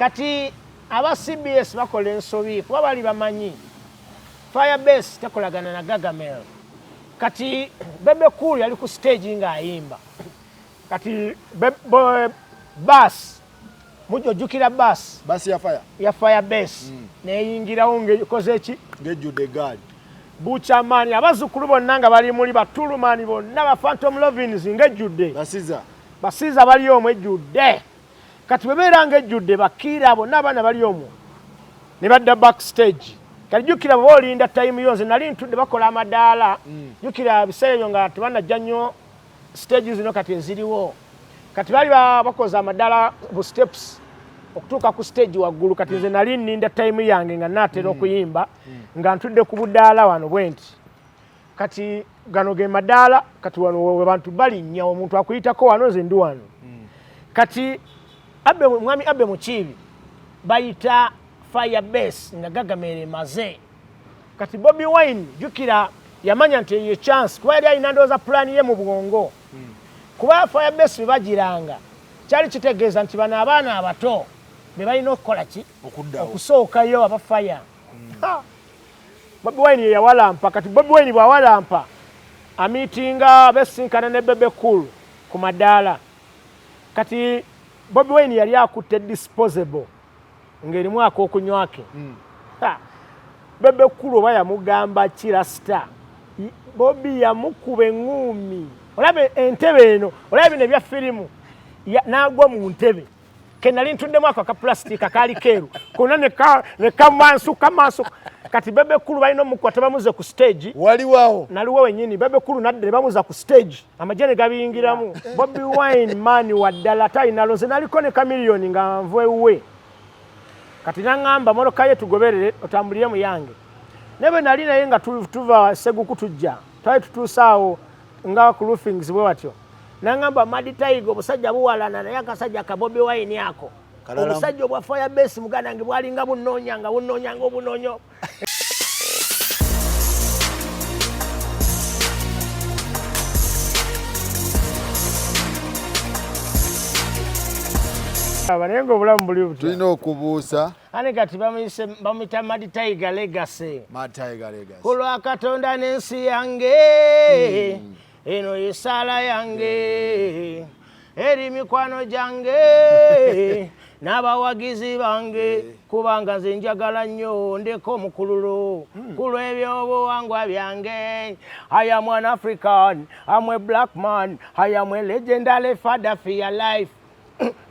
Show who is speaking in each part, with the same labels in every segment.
Speaker 1: kati aba CBS bakola ensobi kuba bali bamanyi Firebase takolagana na Gargamel. Kati Bebe Cool yali ku stage nga ayimba. Kati bass mujojukira bass ya Firebase neyingirawo ngekoze ki
Speaker 2: ngejjude gaali
Speaker 1: Buchamani abazukulu bonna nga bali muli batulumani bonna ba Phantom Lovins ngejjude basiza bali omwe ejjude kati bebeera ngejjude bakira bonna abaana bali omwo ne badda backstage kati jukira bolinda time yonze nali ntudde bakola amadaala jukira biseeyo nga tebanajja nnyo stages zino kati eziriwo kati bali bakoza amadaala bu steps okutuuka ku stage waggulu kati nze nali nninda time yange nga naatera okuyimba nga ntudde ku budaala wano bwenti kati gano ge madaala kati wano we bantu balinnya omuntu akuyitako wano nze ndi wano kati mwami Abe Mukiibi bayita Firebase nga Gargamel maze kati Bobi Wine jukira yamanya nti ye chance kuba yali alina ndowooza plan ye mu bwongo kuba Firebase bagiranga kyali kitegeeza nti bano abaana abato be balina okukola ki okusookayo abafaya Bobi Wine yawalampa kati Bobi Wine bwawalampa amitinga besinkana ne Bebe Cool ku madaala kati Bobi Wine yali akutte disposable ngerimu akokunywake Bebe Cool oba yamugamba kirasta Bobi yamukuba engumi olabe entebe eno olabe ne bya firimu nagwa mu ntebe kenali ntuddemu ako ka plastic akali keru kona ne kamansu kati Bebe Cool balina omukwata bamuze ku stage
Speaker 2: waliwawo
Speaker 1: naliwo wenyini Bebe Cool nadde bamuza ku stage amajene gabiyingiramu Bobi Wine mani waddala talina lonze naliko ne kamiliyoni nga nvewe kati nangamba moroka ye tugoberere otambulire mu yange nebe nali naye nga tuva Seguku tujja twali tutusaawo nga ku roofings bwe watyo nangamba Madi Tiger obusajja buwalana naye akasajja ka Bobi Wine yako obusajja obwa Firebase muganda nge bwalinga bunoonya nga obunonyo abanengo obulamu buli buto
Speaker 2: tulina okubuusa
Speaker 1: ane kati bamuyita Madi Tiger Legacy kulwa Katonda n'ensi yange eno yesala yange eri mikwano gyange n'abawagizi bange kubanga nze njagala nnyo ndeko omukululo kulw'ebyobuwangwa byange I am an African, I'm a black man, I am a legendary father for your life.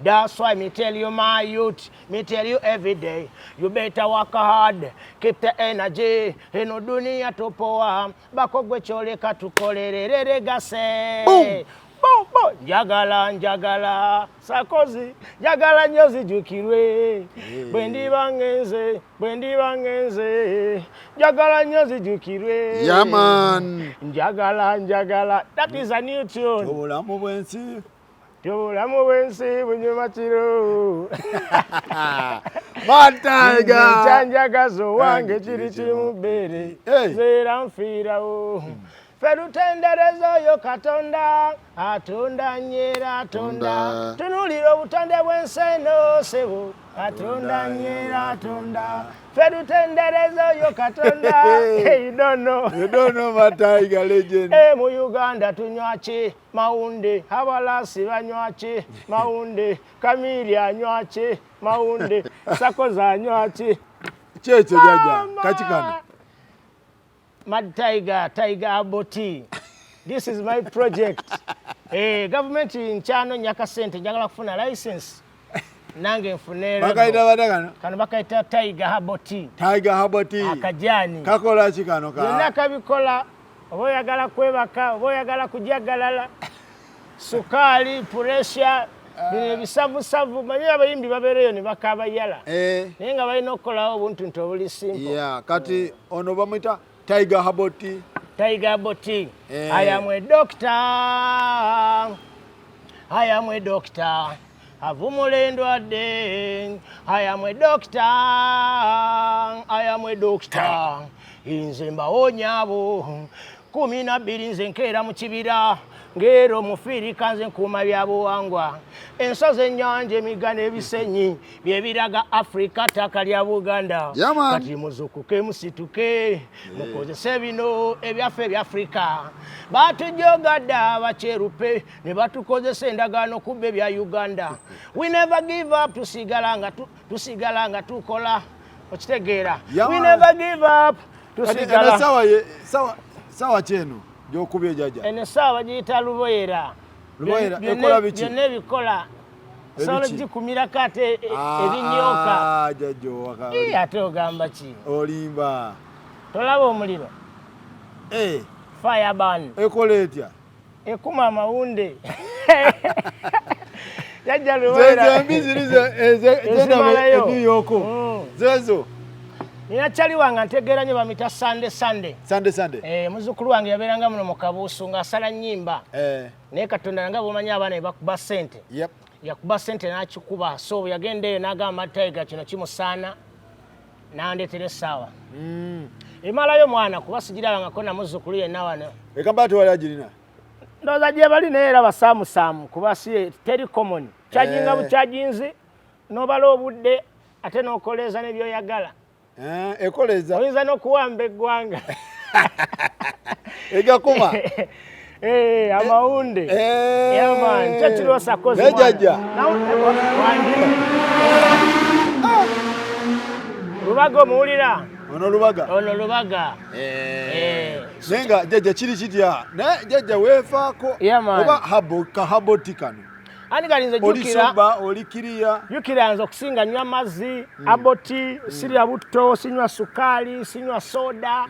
Speaker 1: That's why me tell you, my youth, me tell you every day, you better work hard, keep the energy, eno dunia topoa, bakogwe chole katukolere regase. Boom! Boom! Njagala, sakozi, njagala nyozi jukirwe, bwendi bangenze, njagala nyozi jukirwe.
Speaker 2: Yeah, man!
Speaker 1: Njagala, that is a new tune.
Speaker 2: Obulamu bwensi.
Speaker 1: Tubulamu bwensi bunyomatiro
Speaker 2: Mad Tiger
Speaker 1: chanjagazo wange kiri kimubere zera mfirawo ferutenderezo yo Katonda atonda nyera atonda tunulira obutonde bw'enseno sebo atonda nyera atonda ferutenderezo yo Katonda you don't know
Speaker 2: Mad Tiger legend
Speaker 1: mu Uganda tunywache maunde abalasi banywache maunde kamili anywache maunde sakoza anywache
Speaker 2: cheche jaja kachikana
Speaker 1: Mad Tiger Aboti. This is my project. Government in Chano Nyakasente njagala kufuna license. Nange nfunera.
Speaker 2: Bakaita badagana.
Speaker 1: Kano bakaita Tiger Aboti. Akajani.
Speaker 2: Kakola chikano ka.
Speaker 1: Yonna kabikola oboyagala kwebaka, oboyagala kujagalala. Sukali, pressure, bisavu manyi abayimbi babereyo ne bakaba yala. Naye nga balina okukolawo obuntu nti obuli simple.
Speaker 2: Yeah, kati ono bamwita Tiger Aboti.
Speaker 1: I am a doctor. Avumulendo ade. I am a doctor. Inze mbawonya abo. 12 nze nkeera mu kibira. ngero mufiri kanze nkuma bya buwangwa ensozi ennyanja emigano ebisenyi byebiraga Afrika ttaka lya Buganda kati muzukuke musituke mukozese bino ebyaffe ebya Afrika batujogadda abakyerupe ne batukozesa endagaano kubba ebya Uganda we never give up tusigalanga tukola okitegeera we never give up tusigala
Speaker 2: sawa kyeno gyokubye jaja
Speaker 1: ene sawa giyita luboyera
Speaker 2: ekola biki
Speaker 1: byonna ebikola solo gikumira kate ebinyoka
Speaker 2: jajo waka
Speaker 1: ate ogamba ki
Speaker 2: olimba
Speaker 1: tolaba omuliro fire ban
Speaker 2: ekola etya
Speaker 1: ekuma amawunde jaja luboyera
Speaker 2: ezemizirize zezo
Speaker 1: nina chali wanga ntegeera nnyo bamita Sunday muzukulu wange yabeeranga muno mu Kabuusu ng'asala nnyimba naye Katonda nga bw'omanyi abaana be bakuba ssente yakuba ssente n'akikuba so bwe yagenda eyo n'agamba Tiger kino kimusaana n'andeetera essaawa emalayo mwana kuba sigirabangako na muzzukulu yenna wano
Speaker 2: ekamba ate wali agirina
Speaker 1: ndowooza gye bali naye era basaamusaamu kuba si teri common kyajinga bukyajinzi n'obala obudde ate n'okoleeza n'ebyoyagala
Speaker 2: ekoleza
Speaker 1: oyinza n'okuwamba eggwanga
Speaker 2: egakuma
Speaker 1: amawunde yaman kyekiroosa kozi
Speaker 2: nejajja
Speaker 1: lubaga omuwulira
Speaker 2: ono lubaga nenga jajja kiri kitya naye jajja weefaako oba kahaboti kano
Speaker 1: ani galinze
Speaker 2: jukira olikiriya
Speaker 1: jukira nzo kusinga nywa mazzi aboti sirya butto sinywa sukali sinywa soda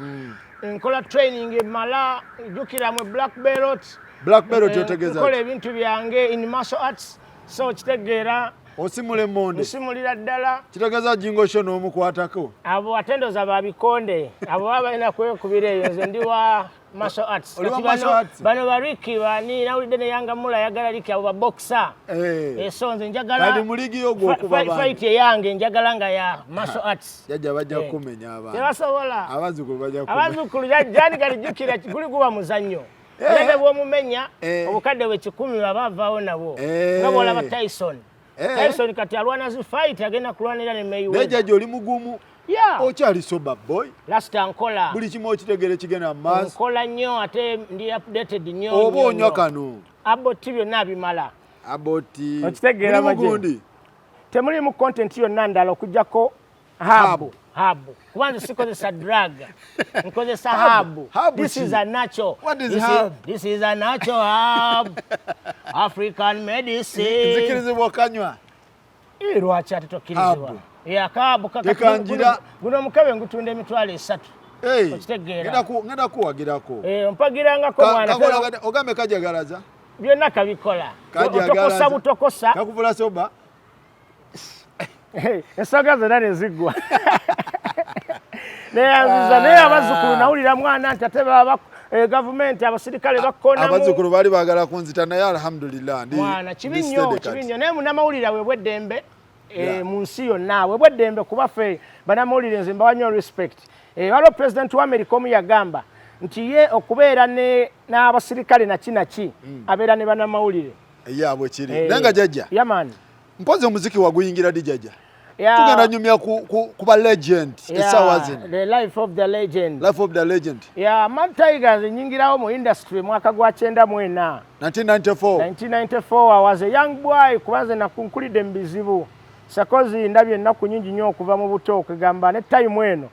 Speaker 1: nkola training mala jukira mu black belt otegeza nkola ebintu byange in martial arts so kitegeera
Speaker 2: osimule monde
Speaker 1: osimulira ddala
Speaker 2: kitegeza jingo shono omukwatako
Speaker 1: abo atendoza babikonde abo babalina kwekubira eyo nze ndi wa martial arts bano bariki bani nawulidde ne yanga mula yagala liki abo baboxer so nze njagala
Speaker 2: kati muligi ogwo okuba
Speaker 1: fight yange njagala nga ya martial arts
Speaker 2: jajja bajja kumenya abantu
Speaker 1: tebasobola
Speaker 2: abazukulu bajja kumenya
Speaker 1: abazukulu jani galijukira kiguli guba muzannyo ate bw'omumenya obukadde bwe 10 babavaawo nabo nga bw'olaba Tyson kati alwana zi fight agenda kulwanira ne Mayweather
Speaker 2: nejajja oli mugumu okyali soba boy
Speaker 1: lasta nkola
Speaker 2: buli kimu okitegere kigenda maaso
Speaker 1: nkola nnyo ate ndi updated nnyo
Speaker 2: oba onywa kano
Speaker 1: aboti byonna bimala
Speaker 2: aboti
Speaker 1: okitegeera magundi temuli mu content yonna ndala okujjako habu kubanza sikozesa drug nkozesa habu this is a natural this is a natural herb African medicine
Speaker 2: zikirizibwa kanywa
Speaker 1: lwaki ate tokkirizibwa akabu guno mukabe ngutunda emitwalo 3 okitegeera
Speaker 2: ngenda kuwagirako
Speaker 1: mpagirangako mwana
Speaker 2: ogambe kajagalaza
Speaker 1: byonna kabikola otokosa butokosa
Speaker 2: kakuvula soba
Speaker 1: ensoga zonna neziggwa neyanziza naye abazukulu nawulira mwana nti ate baba gavumenti abasirikale bakkonamu
Speaker 2: abazukulu bali baagala kunzita naye alhamdulillah
Speaker 1: mwana kibi nnyo naye munnamawulire bwebweddembe mu nsi yonna bwebweddembe kuba ffe bannamawulire nze mbawanya respect waliwo pulezidenti wa Amerika omu yagamba nti ye okubeera n'abasirikale naki abeera ne bannamawulire
Speaker 2: yabwe kiri nenga jajja
Speaker 1: yamani
Speaker 2: mpozi omuziki waguyingira di jajja tugenda nyumya kuba legend esawa zino
Speaker 1: the life of the legend Mad Tigers nyingirawo mu industry mwaka gwa 1994 I was a young boy kubanze nakunkulidde mu bizibu sakozi ndabye ennaku nyingi nnyo okuva mu buto okugamba ne time eno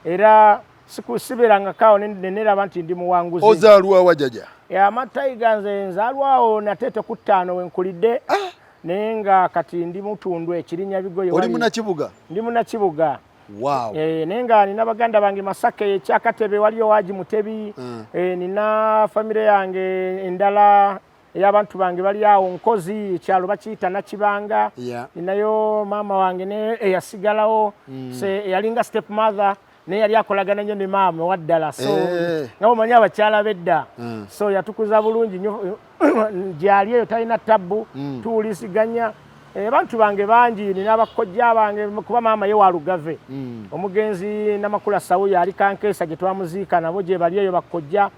Speaker 1: era sikusiberanga kawo neraba nti ndi muwanguzi
Speaker 2: ozaalwa wajajja
Speaker 1: Mad Tigers nzaalwawo nate tekutaano wenkulidde naye nga kati ndi mutundu ekirinya bigoye
Speaker 2: oli munakibuga
Speaker 1: ndi munakibuga
Speaker 2: wow
Speaker 1: naye nga nina baganda bange Masaka ekyakatebe waliyo waji Mutebi nina famire yange endala ey'abantu bange bali awo Nkozi ekyalo bakiyita Nakibanga ninayo maama wange ne eyasigalawo yalinga step mother naye yali akolagana nnyo ne maama waddala so nga omanyi abakyala bedda so yatukuza bulungi nnyo gyali eyo talina tabbu tuwulisiganya bantu bange bangi nina abakojja bange kuba maama ye walugave omugenzi Namakula Sawuya ali Kankeesa gye twamuziika nabo gye bali eyo bakojja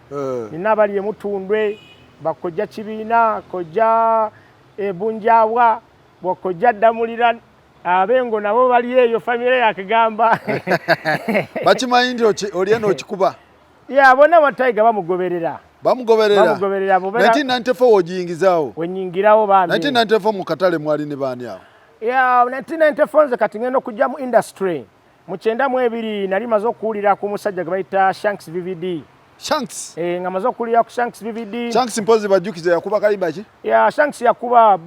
Speaker 1: nina abali Mutundwe bakojja kibiina kojja ebunjabwa bokojja ddamulira abengo nabo bali eyo famire yakigamba
Speaker 2: bakimanyi nti olieno okikuba
Speaker 1: bonna Tiger bamugoberera
Speaker 2: 1994 wojiyingizaawo
Speaker 1: wenyingirawo bambi
Speaker 2: 1994 mu katale mwali ne baani awo
Speaker 1: 1994 nze kati ngenda okujja mu industry mu 92 nali maze okuwulira ku musajja gwe bayita Shanks VVD
Speaker 2: Shanks
Speaker 1: nga maze okuwulira ku Shanks VVD
Speaker 2: Shanks mpozi bajjukize yakuba kayimba ki
Speaker 1: Shanks yakuba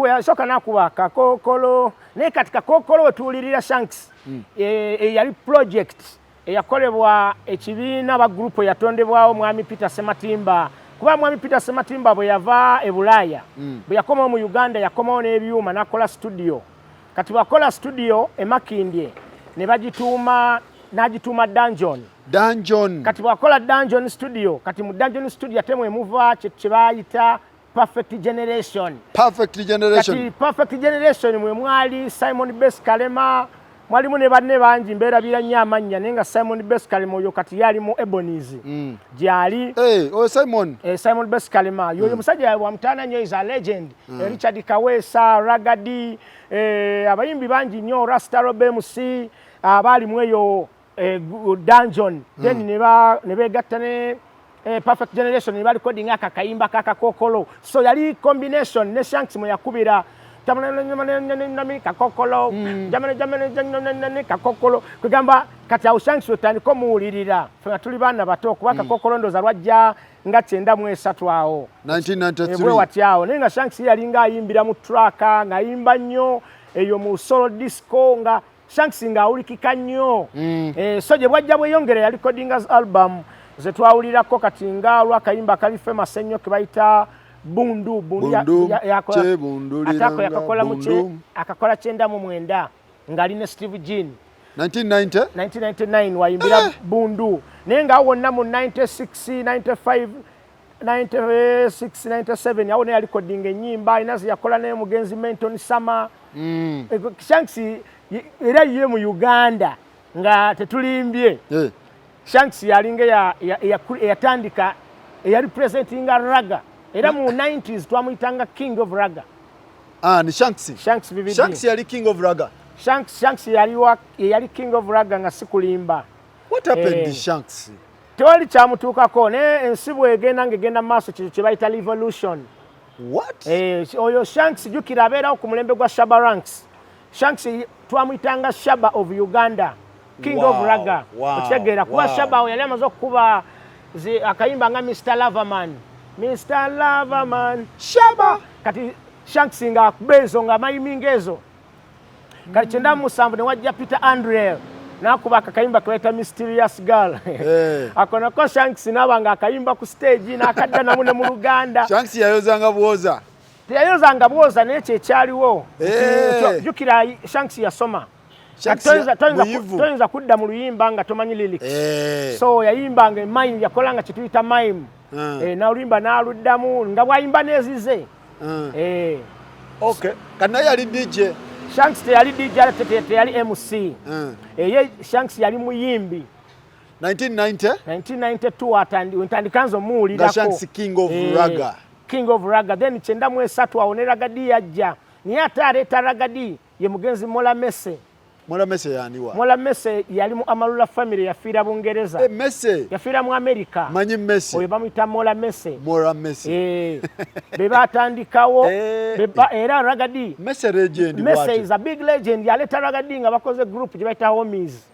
Speaker 1: yasoka nakuba kakokolo naye kati kakokolo wetuwulirira Shanks yali project eyakolebwa ekibiina ba group yatondebwawo mwami Peter Sematimba kuba mwami Peter Sematimba bwe yava e Bulaaya bwe yakomawo mu Uganda yakomawo n'ebyuma n'akola studio kati wakola studio e Makindye ne bagituuma n'agituuma Dungeon kati wakola Dungeon studio kati mu Dungeon studio ate mwe muva kye bayita Perfect Generation kati Perfect Generation mwe mwali Simon Bess Kalema mwalimu ne banne bangi mbeera biranya amanya naye nga Simon Bess Kalema oyo kati yali mu Ebonies gyali Simon Bess Kalema yoyo musajja wa mtaana nnyo is a legend Richard Kawesa Ragadi abayimbi bangi nnyo Rasta Robe MC abali mu eyo Dungeon then ne begatta ne Perfect Generation ne bali coding aka kayimba kakokolo so yali combination ne Shanks mwe yakubira kakokolo jamane kakokolo kugamba kati awo Shanks otandika omuwulirira fena tuli baana bato kuba kakokolo ndoza lwajja nga 93 awo
Speaker 2: 1993
Speaker 1: watyawo naye nga Shanks yalinga ayimbira mu track ng'ayimba nnyo eyo mu solo disco nga Shanks nga awulikika nnyo so gye bwajja bweyongera yali codingas album ze twawulirako kati nga lwakayimba kali famous ennyo ke bayita Bundu akakola 99 ngali ne Steve Jean 1999 wayimbira Bundu naye nga wonna mu 96 95 96 97 yawo ne yali coding ennyimba inazi yakola naye mugenzi Menton Sama Shanks era ye mu Uganda nga tetulimbye Shanks yalinga yatandika yali presentinga raga era mu 90s twamuyitanga King of Raga
Speaker 2: ni Shanks
Speaker 1: VVD
Speaker 2: Shanks yali King of Raga
Speaker 1: Shanks yali King of Raga nga sikulimba
Speaker 2: what happened to Shanks
Speaker 1: tewali kyamutuukako naye ensi bwegenda ng'egenda maaso kyo kye bayita revolution
Speaker 2: what
Speaker 1: oyo Shanks jukira abeerawo ku mulembe gwa Shaba Ranks Shanks twamuyitanga Shaba of Uganda King of Raga okitegeera kuba Shaba yali amaze okukuba akayimba nga Mr. Loverman Shaba kati Shanks nga bezo nga mayiminga ezo kati 97 ne wajja Peter Andrel nakuba akakayimba kaita Mysterious Girl akonako Shanks nabanga akayimba ku stage nakadda namune mu Luganda
Speaker 2: Shanks yayozanga bwoza
Speaker 1: teyayozanga bwoza n'ekyo ekyaliwo jukira Shanks yasoma toyinza kudda mu luyimba nga tomanyi lyrics so yayimbanga mime yakolanga kituyita mime n'oluyimba n'aluddamu nga bwayimba nezize
Speaker 2: kana yali DJ
Speaker 1: Shanks teyali DJ teyali MC ye Shanks yali muyimbi 1992 ntandikanza omuwulirako
Speaker 2: Shanks King of Raga
Speaker 1: then 93 awo ne Ragadi yajja naye ate aleeta Ragadi ye mugenzi Mola Mese
Speaker 2: yaniwa
Speaker 1: Mola Mese yali mu Amalula family yafiira Bungereza
Speaker 2: Mese
Speaker 1: yafiira mu America
Speaker 2: manyi Mese
Speaker 1: oyo bamuyita Mola Mese beba atandikawo era Ragadi
Speaker 2: Mese legend
Speaker 1: Mese is a big legend yaleeta Ragadi nga bakoze group gye bayita Homies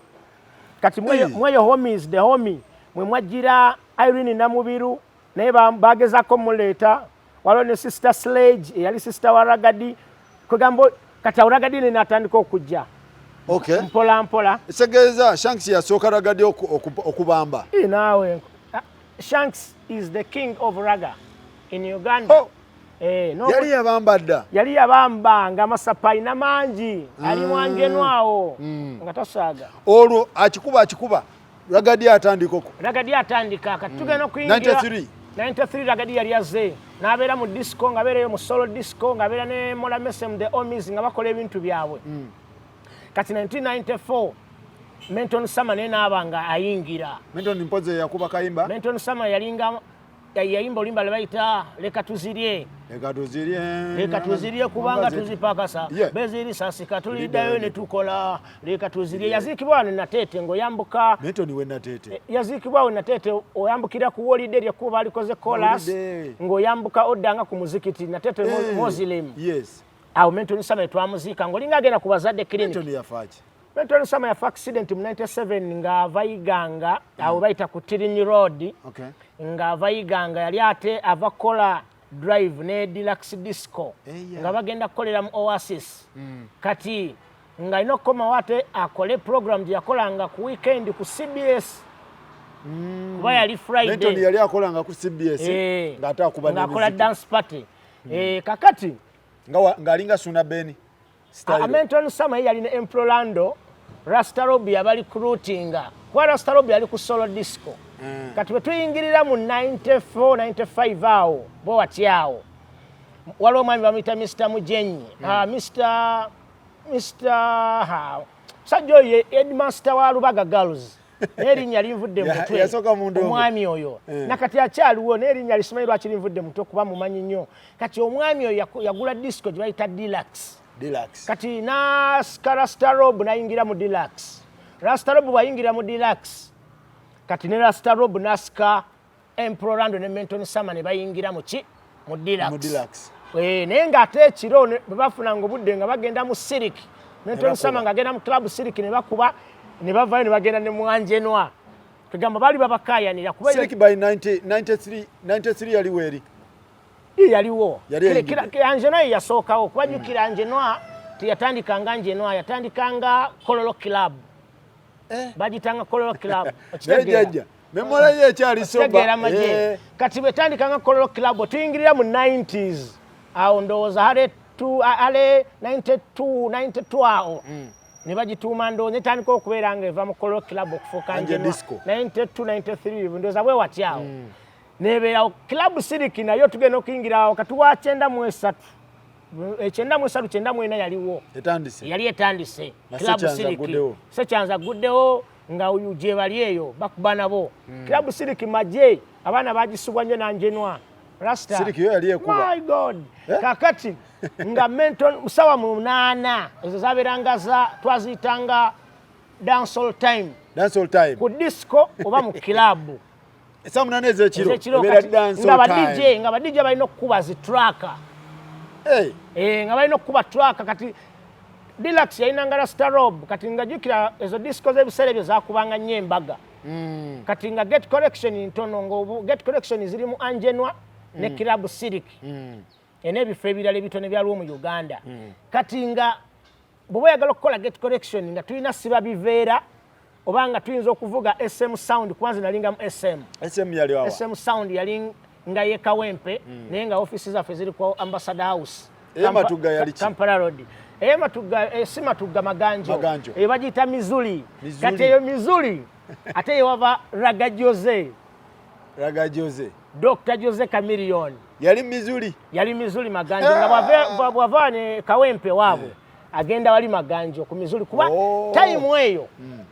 Speaker 1: kati mweyo Homies the Homie mwe mwajjira Irene Namubiru naye bagezako muleeta waliwo ne Sister Sledge eyali sister wa Ragadi kugamba kati Ragadi n'atandika okujja mpola
Speaker 2: esegeeza Shanks yasooka Ragadi okubamba
Speaker 1: naawe Shanks is the king of Raga in Uganda
Speaker 2: yali yabamba dda
Speaker 1: yali yabamba nga amasapaina mangi ali mwangenwawo nga tosaaga
Speaker 2: olwo akikuba Ragadi
Speaker 1: atandika kati tugenda okuyingira 93 Ragadi yali yazze n'abeera mu disco ng'abeerayo mu solo disco ng'abeera ne Mola Mese mu the Homies nga bakola ebintu byabwe kati 1994 Menton Sama naye n'abanga ayingira
Speaker 2: Menton mpoze yakuba kayimba
Speaker 1: Menton Sama yalinga yayimba olimba lebayita leka tuzirye kubanga tuzipakasa beziri sasika tuliddayo ne tukola leka tuzirye yazikibwa ne Natete ngoyambuka
Speaker 2: Mentoni we Natete
Speaker 1: yazikibwa we Natete oyambukira ku holiday ya kuba alikoze chorus ngoyambuka oddanga ku muzikiti Natete Muslim
Speaker 2: yes
Speaker 1: awo Mentoni Sama twamuzika ngolinga agenda kubazadde clinic
Speaker 2: Mentoni yafaje
Speaker 1: Mentoni Sama yafa accident mu 97 nga vayiganga awo bayita ku Tirini Road
Speaker 2: okay
Speaker 1: nga vayiganga yali ate avakola drive ne Deluxe Disco nga bagenda kukolera mu Oasis kati nga ino koma wate akole program yakolanga ku weekend ku CBS kuba yali Friday
Speaker 2: Mentoni yali akolanga ku CBS nga atakuba
Speaker 1: nga akola dance party kakati
Speaker 2: nga alinga Suna Beni
Speaker 1: style Mentoni Sama yali ne Emprolando Rasta Robbie yabali recruitinga kwa Rasta Robbie yali ku solo disco kati bwe tuyingirira mu 94 95 awo bo watyawo waliwo omwami bamuyita Mr. Mujenyi sajja oyo headmaster wa Lubaga Girls n'erinnya linvudde mutwe omwami oyo nakati akyaliwo n'erinnya lisimanyi lwaki linvudde mutwe kuba mumanyi nnyo kati omwami oyo yagula disco gye bayita Deluxe kati nasika Rasta Rob nayingira mu Deluxe Rasta Rob wayingira mu Deluxe kati ne Rasta Rob nasika Emprolando ne Mentoni Sama ne bayingira mu Deluxe naye ng'ate ekiro bwe bafunanga obudde nga bagenda mu Sirik Mentoni Sama ng'agenda mu club Sirik ne bakuba ne bavayo ne bagenda ne mu Angenwa tugamba baali babakaayanira kuba
Speaker 2: Sirik by 93 yaliwo eri
Speaker 1: yaliwo Angenwa yasookawo kubajjukira Angenwa teyatandikanga Angenwa yatandikanga Kololo Club bagitanga Kololo Club
Speaker 2: memola ye ekyali soba
Speaker 1: kati betandikanga Kololo Club tuyingirira mu 90s awo ndowooza hale 92 awo ne bagituuma ndowooza netandika okubeera nga eva mu Kololo Club okufuuka Angenwa 92 93 ndowooza bwe watyawo nebeerawo Club Sirik nayo tugenda okuyingira awo kati wa 93 94 yaliwo yali etandise Club Sirik Sekyanza guddewo nga uje bali eyo bakuba nabo Club Sirik maje abaana bagisubwa nnyo n'Angenwa Rasta
Speaker 2: Sirik yo yali ekuba
Speaker 1: my god kakati nga Mentoni musawa mu 8 ezo zaberanga za twazitanga dancehall time ku disco oba mu club
Speaker 2: esa munane ezekiro
Speaker 1: nga ba DJ balina okukuba zi tracker nga balina okukuba tracker kati Deluxe yayinanga Rasta Rob kati nga jukira ezo disco z'ebiseera ebyo zakubanga nnyo embaga kati nga Get Collection ntono ngo Get Collection ziri mu Angenwa ne Club Sirik n'ebifo ebirala ebitono ebyaliwo mu Uganda kati nga bw'oba oyagala okukola Get Collection nga tulina siba biveera oba nga tuyinza okuvuga SM Sound kwanza nalinga mu SM Sound yali nga ye Kawempe naye nga offices zaffe ziri ku Ambassador House Kampala Road Simatuga Maganjo bagiyita Mizuli kati eyo Mizuli ate yewava Raga Jose Dr. Jose Chameleon
Speaker 2: yali Mizuli Maganjo nga bwava ne Kawempe waabwe agenda wali Maganjo ku Mizuli kuba time eyo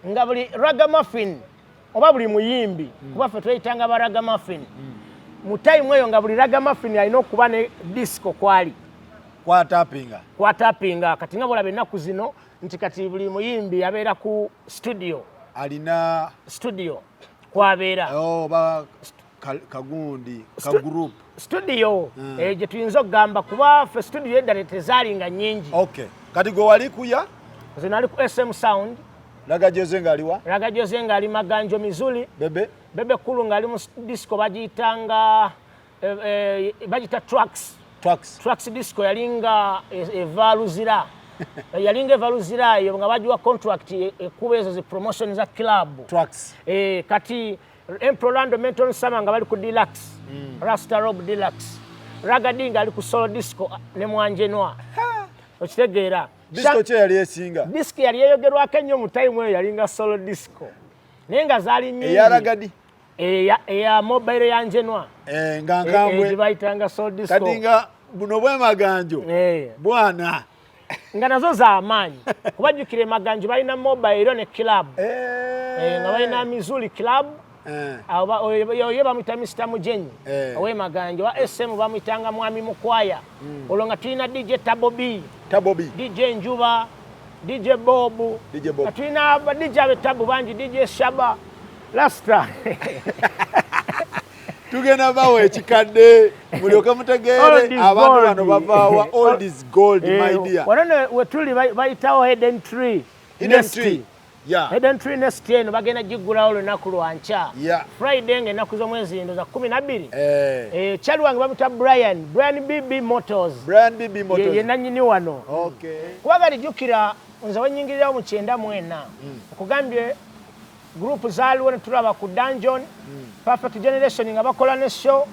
Speaker 2: nga buli ragamuffin oba buli muyimbi kuba ffe tweyitanga ba ragamuffin mu time eyo nga buli ragamuffin alina okuba ne disco kwali kwatapinga kati nga bwolaba ennaku zino nti kati buli muyimbi abeera ku studio alina
Speaker 1: studio kwabeera
Speaker 2: kagundi group
Speaker 1: studio gye tuyinza okugamba kuba ffe studio eddala tezaalinga nnyingi
Speaker 2: kati gwe wali kuya
Speaker 1: nze nali ku SM Sound
Speaker 2: Raga Jose ng'aliwa
Speaker 1: Raga Jose ng'ali Maganjo Mizuli Bebe Kulu ng'ali mu disco bagiyitanga bagiyita Tracks disco yalinga evaluzira evaluzira eyo nga bajiwa contract ekuba ezo zi promotion za club kati Emprolando Mentoni Sama nga bali ku Deluxe Rasta Rob Deluxe Raga Dinga ali ku solo disco ne mu Angenwa okitegeera
Speaker 2: disco kye yali esinga
Speaker 1: disco yali eyogerwako ennyo mu time eyo yalinga solo disco naye nga zaali nnyingi
Speaker 2: eya Ragadi
Speaker 1: eya mobile ya Angenwa
Speaker 2: nga nkambwe
Speaker 1: gibayitanga solo disco
Speaker 2: kati nga buno bwe Maganjo bwana
Speaker 1: nga nazo z'amaanyi kubajjukira Maganjo balina mobile ne club nga balina Mizuli club
Speaker 2: oyo bamuyita Mr. Mujenyi owe Maganja wa SM bamuyitanga Mwami Mukwaya olwo nga tulina DJ Tabo B DJ Njuba DJ Bob tulina DJ abetabu bangi DJ Shaba Lasta
Speaker 3: tugenda bawe ekikadde mulyoke mutegeere abantu bano bavaawa all is gold my dear
Speaker 2: wanone wetuli bayitawo Hidden Tree Hidden Tree Nest eno bagenda gigulawo olunaku lwanca Friday ng'ennaku z'omwezi endo za 12 kyali wange bamuta Brian BB Motors ye nannyini wano kubagali jjukira nze wenyingirirawo mu 94 okugambye group zaaliwo ne tulaba ku Dungeon Perfect Generation nga bakola ne show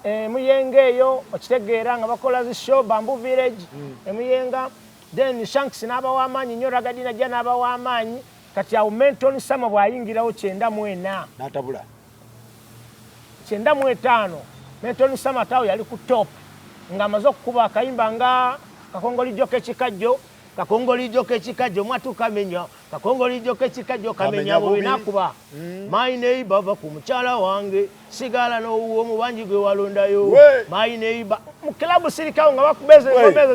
Speaker 2: Muyenga eyo okitegeera nga bakola zi show Bamboo Village Muyenga then Shanks n'aba w'amaanyi nnyo Ragadi najja n'aba w'amaanyi kati awo Menton Sama bw'ayingirawo 94
Speaker 3: n'atabula
Speaker 2: 95 Menton Sama tawo yali ku top ng'amaze okukuba akayimba nga kakongolijo k'ekikajjo mwatu kamenya kakongolijo k'ekikajjo kamenya bwe nakuba my neighbor va ku mukyala wange sigala n'owuwo mu bangi gwe walondayo my neighbor mu club sirikawo nga bakubeze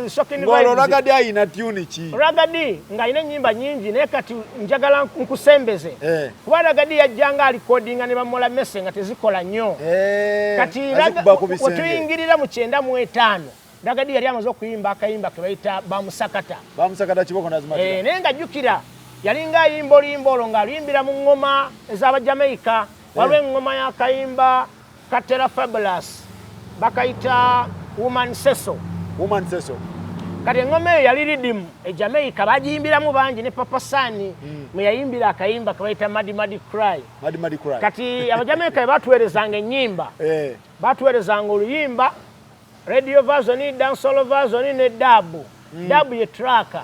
Speaker 2: shocking vibes
Speaker 3: Ragadi ayina tune ki
Speaker 2: Ragadi nga ayina ennyimba nnyingi naye kati njagala nkusembeze kuba Ragadi yajjanga alikodinga ne bamola messe nga tezikola nnyo kati wetuyingirira mu 95 Ragadi yali amaze okuyimba akayimba ke bayita bamusakata
Speaker 3: kiboko nazimatira
Speaker 2: naye nga jjukira yalinga ayimba oluyimba nga aluyimbira mu ngoma ez'aba Jamaica waliwo engoma y'akayimba Katera Fabulous bakayita Woman Seso kati engoma eyo yali ridimu Jamaica bagiyimbiramu bangi ne Papa Sani mwe yayimbira akayimba ke bayita Mad Cry kati Abajamaica batuweerezanga ennyimba batuweerezanga oluyimba radio version dancehall version ne dub ye tracker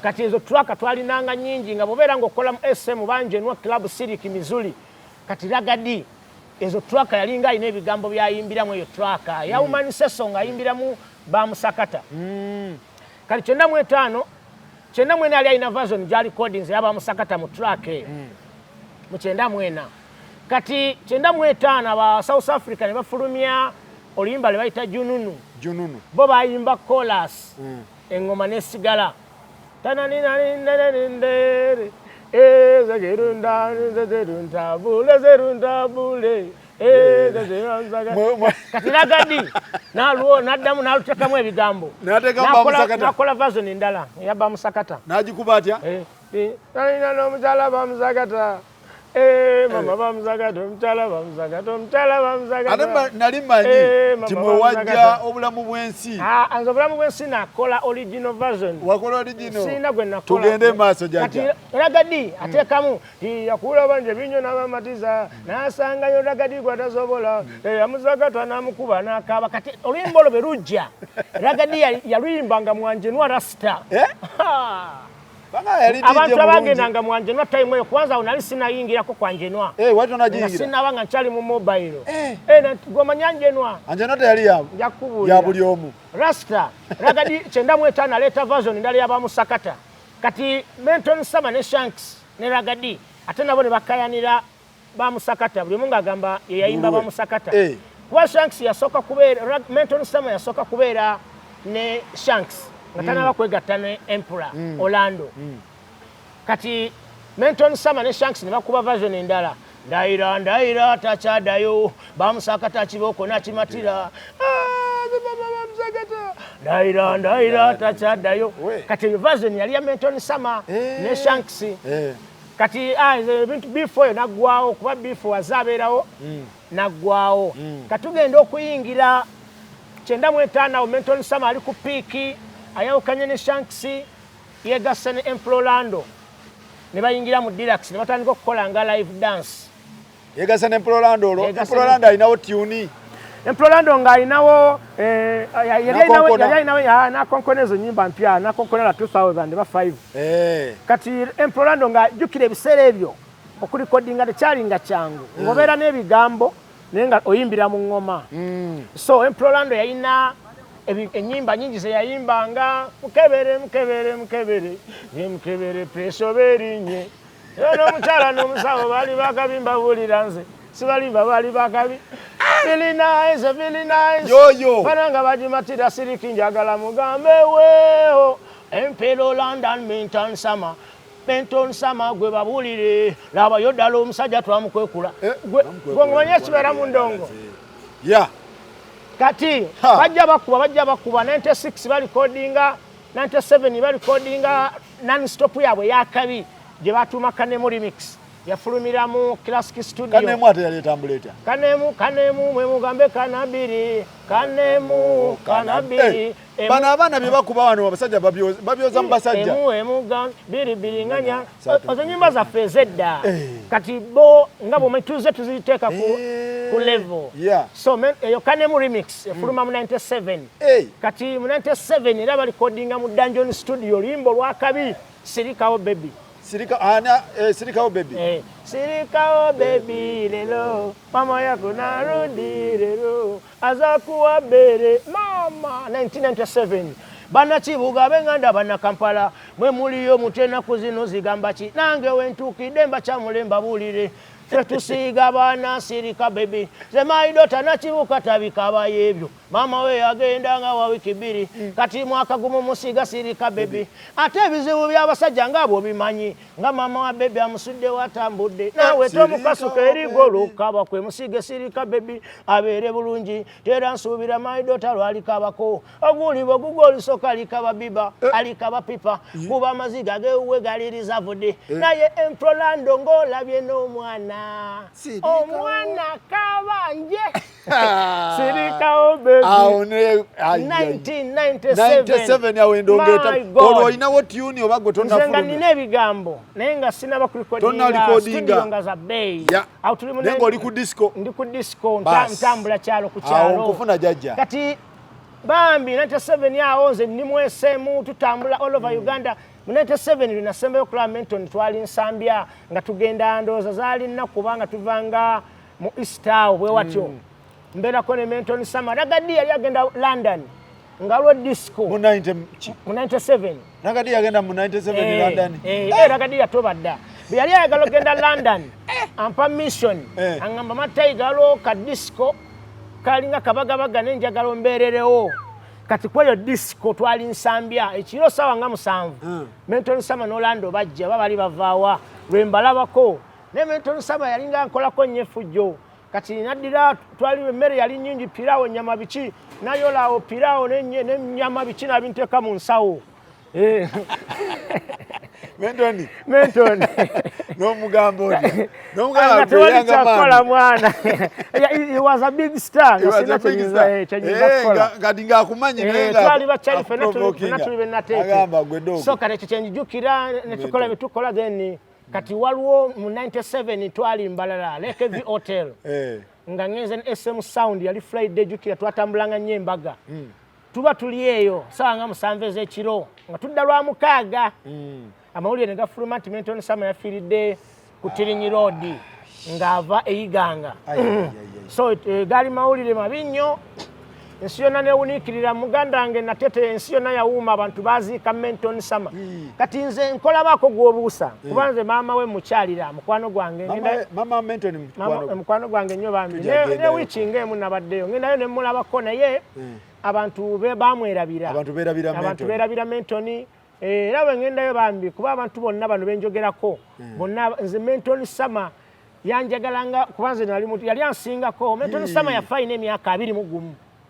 Speaker 2: kati ezo tracker twalinanga nyingi nga bobeera ngokola mu SM banje nwa club Sirik Mizuli kati Ragadi ezo tracker yalinga ine ebigambo byayimbiramu eyo tracker ya Woman Seso nga ayimbiramu bamusakata kati 95 ali ayina version ja recordings ya bamusakata mu track mu 94 kati 95 aba South Africa ne bafulumya oluyimba le bayita Jununu bo bayimba chorus engoma nesigala tananinaninderere zerundabule kati Ragadi naddamu n'alutekamu ebigambo nakola version endala eya bamusakata
Speaker 3: n'agikuba atya
Speaker 2: tanina n'omukyala bamusakata mama bamusakata omukyala bamusakata
Speaker 3: ate nali manyi timwe wajja obulamu bw'ensi
Speaker 2: nze obulamu bw'ensi nakola original version
Speaker 3: wakola original
Speaker 2: sina gwe nakola
Speaker 3: tugende maaso jajja
Speaker 2: Ragadi ateekamu yakula banje binyo n'abamatiza n'asangayo Ragadi gwatasobola yamusakata n'amukuba n'akaaba kati oluyimba olwo berujja Ragadi yaluyimbanga mwanjenwa Rasta abantu abagendanga mwanjenwa time eyo kwanza unali sinayingirako kwa njenwa sinabanga nkyali mu mobile gwomanya njenwa
Speaker 3: anjenwa teyali ya buli omu
Speaker 2: Rasta Ragadi 95 aleta version ndali yabamusakata kati Menton Sama ne Shanks ne Ragadi ate nabo ne bakayanira bamusakata buli mungu agamba yeyayimba bamusakata kuba Shanks yasoka kubeera Menton Sama yasoka kubeera ne Shanks ngatana bakwegatta ne Emperor Orlando kati Menton Sama ne Shanks ne bakuba version endala ndaira tachadayo bamusakata kiboko nakimatira ndaira tachadayo kati version yali ya Menton Sama ne Shanks kati ebintu before nagwawo kuba before azabeerawo nagwawo katugenda okuyingira 95 Menton Sama ali ku peak ayawukanye ne Shanks yegasse ne Orlando ne bayingira mu Deluxe ne batandika okukola nga live dance
Speaker 3: yegasse ne Orlando alinawo tune
Speaker 2: Orlando nga alinawo nakonkonezo nyimba mpya nakonkonera 2005 kati Orlando nga jukira ebiseera ebyo okulikodinga tekyalinga kyangu ngobeera n'ebigambo naye nga oyimbira mu ngoma so Orlando yayina enyimba nyingi ze yayimbanga mukebere preso berinye n'omukyala n'omusawo bali bakabimba bulira nze sibalimba bali bakabi really nice
Speaker 3: yo
Speaker 2: bananga bajimatira siriki njagala mugambe weho Empero London Minton Summer Benton Sama gwe babulire laba yodalo omusajja twamukwekula gwe ngomanya kibera mu ndongo kati bajja bakuba 96 bali codinga 97 bali codinga non stop yabwe yakabi je batuma Kanemu remix yafulumira mu Classic Studio
Speaker 3: Kanemu ate yali tambuleta
Speaker 2: Kanemu mwe mugambe kanabiri Kanemu kanabiri
Speaker 3: bana abana bye bakuba wano abasajja babyoza mu basajja
Speaker 2: emu biri nganya ozo nyimba za fezedda kati bo ngabo metuze tuziteka ku level so eyo Kanemu remix yafuluma mu 97 kati mu 97 era bali codinga mu Dungeon Studio limbo lwakabi Sirikawo baby Sirikawo baby lelo mama yako narudi lelo azakuwa bere mama 1997 bana Kibuga benganda bana Kampala mwe muliyo mutena kuzino zigamba ki nange wentukide mba kyamulemba bulire tusiga bana Sirika baby ze my daughter na Kibuka tabikaba yebyo mama we agenda nga wa wiki 2 kati mwaka gumu musiga Sirika baby ate bizibu byabasajja ngabo bimanyi nga mama wa baby amusudde watambudde nawe tomukasuka erigolo kaba kwe musige Sirika baby abere bulungi tera nsubira my daughter lwalikabako ogulibo gugoli soka likaba biba alikaba pipa kuba maziga gewe galiriza vude naye Emprolando ngolabye n'omwana omwana kabanje Sirikawo baby
Speaker 3: 1997 yawe ndongeta olwo ina what uni obagwe tonna
Speaker 2: fuluma nina ebigambo naye nga sina bakulikodinga studio nga za bay
Speaker 3: nengo oli ku disco
Speaker 2: ndi ku disco ntambula kyalo ku kyalo
Speaker 3: nkufuna jajja
Speaker 2: kati bambi 97 yawo nze nimwesemu tutambula all over Uganda mu 97 linasembeyo ku Menton twali nsambya nga tugenda ndoza zali nakubanga tuvanga mu Easter bwe watyo mbera kone Menton Summer Ragadi yali agenda London ngalo disco
Speaker 3: mu 97 Ragadi yagenda mu 97 London
Speaker 2: Ragadi yatobadda yali agalo genda London ampa mission angamba matayigalo ka disco kalinga kabagabaga nenjagalo mbererewo kati kweyo disco twali nsambya ekiro sawa nga 7 Menton Summer n'Orlando bajja babali bavaawa lwembalabako ne Menton Summer yalinga nkolako nyefujjo kati nadira twali mmere yali nyingi pirao nyama bichi nayolawo pirao ne nyama bichi na binteka mu nsawo Menton
Speaker 3: no mugambo yanga
Speaker 2: mwana he was a big star
Speaker 3: gadinga akumanyi
Speaker 2: nenga twali bachali fena tuli benate
Speaker 3: agamba gwedogo
Speaker 2: so kale kichenjukira ne tukola bitukola then kati waliwo mu 97 twali Mbalala Lekevi Hotel nga ngenze SM Sound yali Friday jukira twatambulanga nyembaga tuba tuli eyo sawa nga 7 ez'ekiro nga tudda lwa mukaaga amawulire ne gafuluma nti Menton Summer yafiiridde ku Tirinyi Road ng'ava eyiganga so gali mawulire mabi nnyo ensi yonna newuniikirira muganda wange Natete ensi yonna yawuuma abantu baziika Menton Summer kati nze nkolabako gw'obuusa kuba nze maama we mukyalira mukwano gwange
Speaker 3: mukwano
Speaker 2: gwange nnyo bambi ne wiiki ng'emu nabaddeyo ngendayo ne mulabako naye abantu bamwerabira
Speaker 3: abantu beerabira
Speaker 2: Menton era bwe ngendayo bambi kuba abantu bonna bano benjogerako bonna nze Menton Summer yanjagalanga kuba nze yali ansingako Menton Summer yafa alina emyaka 21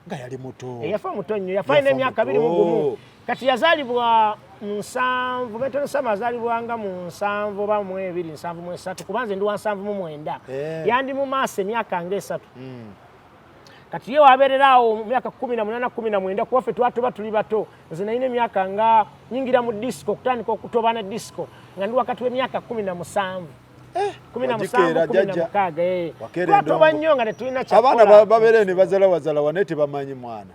Speaker 3: nga yali muto
Speaker 2: yafa muto nnyo yafa alina emyaka 21 kati yazaalibwa 7 Menton Summer azaalibwanga mu 7 oba mu 2 7 mu 3 kuba nze ndi wa 7 mu 9 yandi mu maaso emyaka nga 3 kati ye wabererawo mu myaka 18 19 kuba ffe twatuba tuli bato nze nalina emyaka nga nyingira mu disco okutandika okutobana disco nga ndi wakati w'emyaka 17 twatoba nnyo nga tetulina
Speaker 3: kyakola abaana babeere ne bazala wane tebamanyi mwana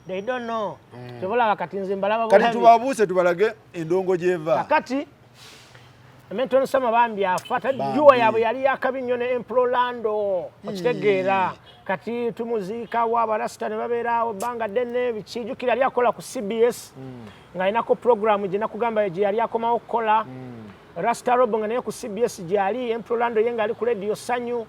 Speaker 2: they don't know tebulaba kati nze mbalaba
Speaker 3: kati tubabuuse tubalage endongo gyeva
Speaker 2: kati Menton Summer bambi afa tajjuwa yaabwe yali yakabi nnyo ne Emprolando okitegeera kati tumuziika wa abarasita ne babeerawo ebbanga ddene bikijjukira yali akola ku CBS nga alinako programu gye nakugamba gye yali akomawo okukola Rasta Robo nga naye ku CBS gyali Emprolando ye nga ali ku Radio Sanyu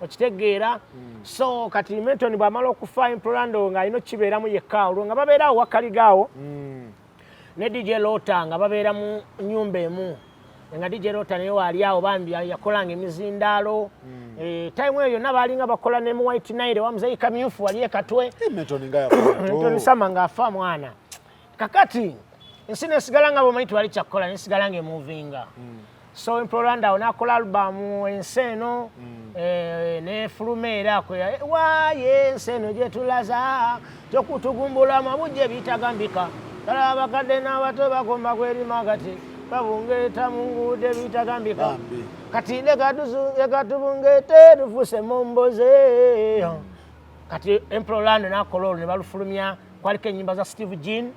Speaker 2: okitegeera so kati Menton bw'amala okufa Improlando nga alina kibeeramu yekka olwo nga babeera awo wakaligawo ne DJ Lota nga babeera mu nnyumba emu nga DJ Lota naye waali awo bambi yakolanga emizindaalo time eyo yonna baalinga bakola ne mu White Nile wa Mzee Kamyufu wali ekatwe Menton Sama ng'afa mwana kakati ensi nesigala nga bwomanyi twali kyakukola nesigala ng'emuvinga so Improlando nakola albamu enseno ne fulumera ko waye enseno gye tulaza tokutugumbula mabujje bitagambika kala abakadde n'abato bakomba kwerima kati babungeta mungude bitagambika kati lekatubungete tufuse momboze kati Improlando nakola ne balufulumya kwaliko ennyimba za Steve Jean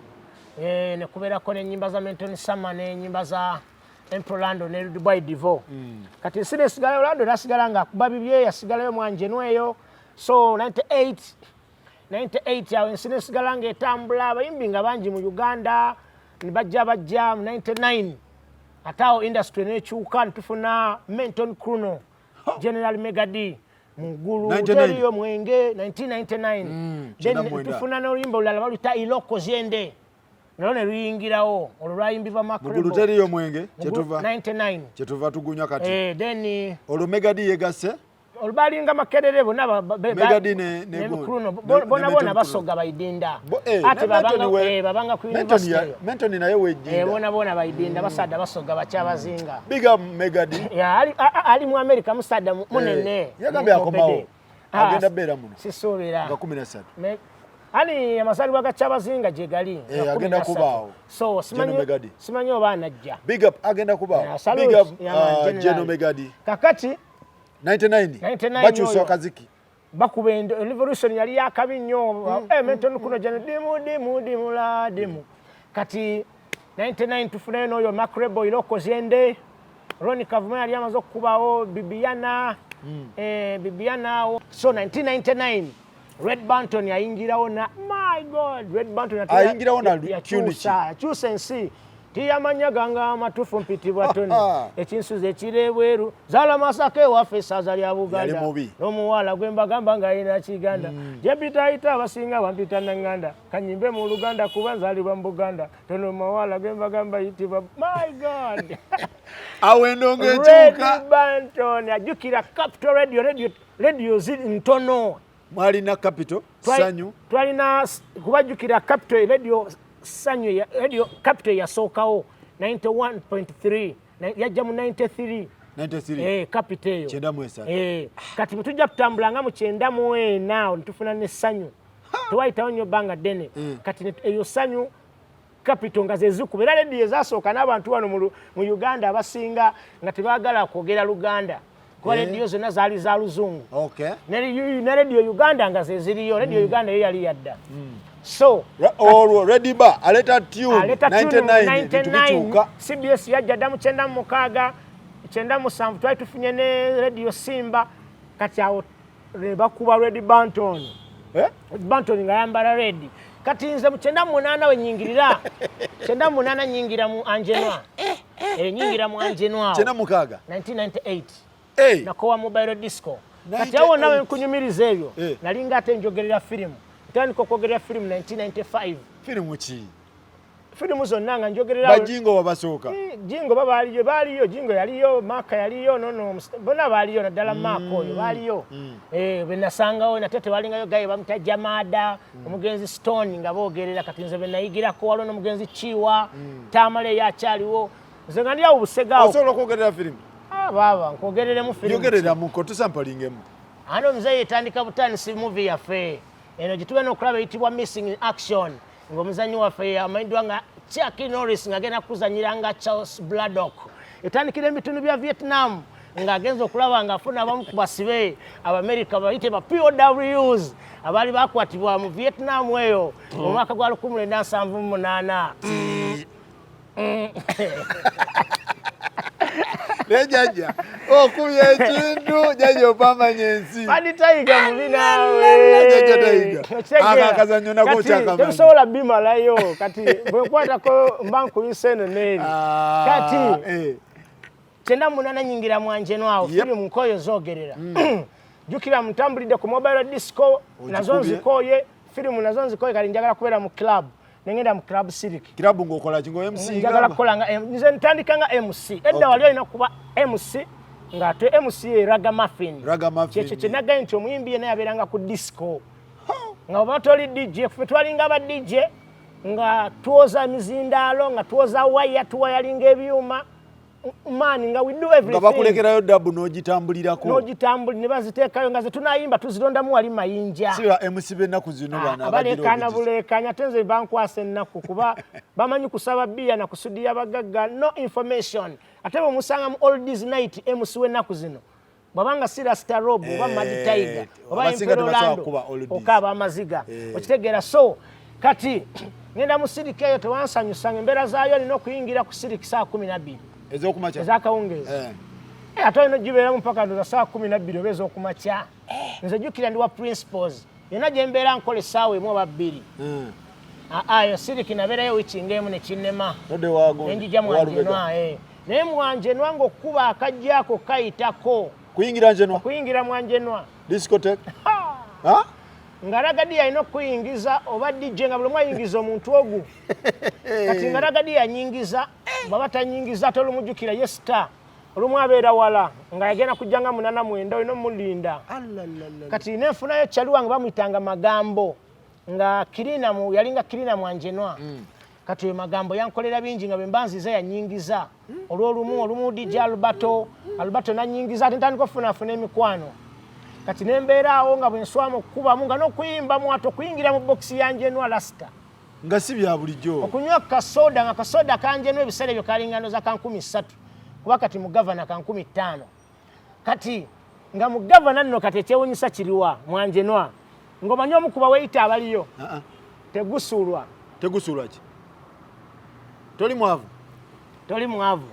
Speaker 2: ne kubeerako n'ennyimba za Menton Sama n'ennyimba za Improlando ne Dubai Divo kati sine sigala Orlando nasigala nga akuba bibye yasigalayo mwanjeno eyo so 98 awo sine sigala nga etambula abayimbi nga bangi mu Uganda ne bajja mu 99 atao industry nekyuka ntufuna Menton Kruno General Megadi mugulu teriyo mwenge 1999 then tufuna n'oluyimba olulala baluyita Iloko Zende nalone luyingirawo olwayimbibwa Makrebo
Speaker 3: mugulu teriyo mwenge kyetuva
Speaker 2: 99
Speaker 3: kyetuva tugunywa kati
Speaker 2: then
Speaker 3: Megadi yegase
Speaker 2: olubalinga makerere bona
Speaker 3: Megadi ne
Speaker 2: Kruno bona basoga bayidinda ate babanga ku university
Speaker 3: Menton naye wejinda
Speaker 2: bona bayidinda basada basoga bakyabazinga
Speaker 3: big up Megadi
Speaker 2: ali mu America musada munene
Speaker 3: yagambe akomawo agenda bera muno
Speaker 2: sisubira
Speaker 3: nga 13
Speaker 2: ani amasalibwa gakyabazinga gye gali
Speaker 3: agenda kubaawo
Speaker 2: so simanyi oba anajja
Speaker 3: big up agenda kubaawo big up Jeno Megadi
Speaker 2: kakati
Speaker 3: 99 bakyusa akaziki
Speaker 2: bakuba revolution yali yakabi nnyo Menton kuno jeno dimu kati 99 tufunayo n'oyo Makrebo Iloko Zende Ronnie Kavuma yali amaze okukubawo Bibiana so 1999 Red Banton yayingirawo na my god Red Banton
Speaker 3: ayingirawo na
Speaker 2: yakyusa ensi tiyamanya ganga amatufu mpitibwa toni ekinsuze ekirebweru zala masake waffe essaza lya Buganda n'omuwala gwe mbagamba nga alina Kiganda gyempitayita abasinga bampita Nanganda kanyimbe mu Luganda kuba nzalibwa mu Buganda tono muwala gwe mbagamba yitibwa my god
Speaker 3: awendo ng'ekyuka
Speaker 2: Red Banton ajukira Capital radio ziri ntono
Speaker 3: mwalina Capital Sanyu
Speaker 2: twalina kubajukira Capital radio Sanyu radio Capital yasookawo 91.3 yajja mu 93 Capital eyo kati tujja kutambula nga mu 94 ntufuna ne Sanyu twayitawo nnyo bbanga ddene kati eyo Sanyu Capital nga zezikuba era radio ezasooka n'abantu wano mu Uganda abasinga nga tebaagala kwogera Luganda kuba radio zonna zaali za Luzungu ne radio Uganda nga zeziriyo radio Uganda yo yali yadda so
Speaker 3: Ready Bar aleta tune 99
Speaker 2: CBS yajja dda mu 96 97 twali tufunye ne radio Simba kati awo bakuba Red Banton Banton nga yambala red kati nze mu 98 we nyingirira 98 nyingira mu Angenwa nyingira mu Angenwa 1998 nakowa mobile disco kati awo nawe nkunyumiriza ebyo nalinga ate njogerera firimu tandika okwogerera firimu 1995
Speaker 3: firimu ki
Speaker 2: firimu zonna nga njogerera
Speaker 3: bajingo wabasooka
Speaker 2: jingo baaliyo jingo yaliyo maka yaliyo nono bona baaliyo naddala maka oyo baaliyo benasangawo nate tebalingayo gaye bamuta Jamada omugenzi Stone nga boogerera kati nze benayigirako waliwo n'omugenzi Chiwa Tamale yakyaliwo nze nga ndyawo busegaawo
Speaker 3: osobola okwogerera firimu
Speaker 2: baba nkwogereremu firimu
Speaker 3: yogereramu ko tusampalingemu
Speaker 2: ano mzee yetandika butandisi movie yaffe eno gye tugenda okulaba eyitibwa Missing in Action ng'omuzannyi waffe amanyidwa nga Chuck Norris ng'agenda kuzanyira nga Charles Braddock etandikira ebitundu bya Vietnam ng'agenza okulaba ng'afuna abamu ku basibe Abamerika bayite ba POWs abaali bakwatibwa mu Vietnam eyo mu mwaka gwa 1978
Speaker 3: Lejaja okubya ekintu jaja opamanya ensi
Speaker 2: bali tayiga mubi naawe
Speaker 3: jaja tayiga akakazanyo nako kyakamanyi
Speaker 2: temusobola bimalayo kati bwekwatako mbankubisa eno neeri kati kyenda munana nyingira mu Angenwa awo firimu nkoyo zoogerera jukira mutambulidde ku mobile disco nazo nzikoye firimu nazo nzikoye kali njagala kubeera mu club nengenda mu club Silk
Speaker 3: club ngokola kingo MC
Speaker 2: njagala kukola nga nze ntandika nga MC edda wali olina kuba MC nga te MC Ragamuffin kye nagaye nti omuyimbi yena yabeeranga ku disco nga oba toli DJ ffe twalinga aba DJ nga tuoza mizindaalo nga tuoza waya tuwayalinga ebyuma mani nga we do everything
Speaker 3: nga bakulekerayo dabu n'ogitambulirako
Speaker 2: ne baziteekayo nga ze tunayimba tuzirondamu wali mayinja
Speaker 3: siba MC b'ennaku zino bana
Speaker 2: abaleekaana buleekaanya tenze bankwasa ennaku kuba bamanyi kusaba bbiya na kusudiya bagagga no information ate bwe musanga mu oldies night MC w'ennaku zino bwabanga si Rasta Rob oba Mad Tiger oba Imperial Lando okaaba amaziga okitegeera so kati ngenda mu Silk eyo tewansanyusanga embeera zaayo alina okuyingira ku Silk saa 12
Speaker 3: ez'okumakya
Speaker 2: ez'akawungeezi ate olina ogibeeramu mpaka ndoza saa 12 oba ez'okumakya nze jjukira ndi wa principles yonna gye mbeera nkola essaawa emu oba 2 yo Silk nabeerayo wikinga emu ne kinnema nenjija Mwanjenwa naye Mwanjenwa ng'okkuba akajja ako kayitako kuyingira Mwanjenwa
Speaker 3: discotheque
Speaker 2: nga Ragadi alina okuyingiza oba DJ nga buli omu ayingiza omuntu ogu kati nga Ragadi anyingiza baba tanyingiza ate olumujjukira ye star olumu abeera wala nga yagenda kujja nga 89 olina omulinda kati nenfunayo Kyaluwa nga bamuyitanga Magambo nga yalinga Kirina Mwanjenwa kati Magambo yankolera bingi nga bwe mbanziza yanyingiza olumu DJ Alberto nanyingiza ate ntandika okufunafuna emikwano kati nembeeraawo nga bwe nswamu okukubamu nga n'okuyimbamu ate okuyingira mu bokisi ya Njenwa Rasta
Speaker 3: nga si bya bulijjo
Speaker 2: okunywa kasoda nga kasoda kanjenwa ebiseera ebyo kalingano za 13 kuba kati mu gavana ka 15 kati nga mu gavana nno kati ekyewunyisa kiriwa Mwanjenwa ng'omanyi omukuba weyita abaliyo tegusuulwa
Speaker 3: ki toli mwavu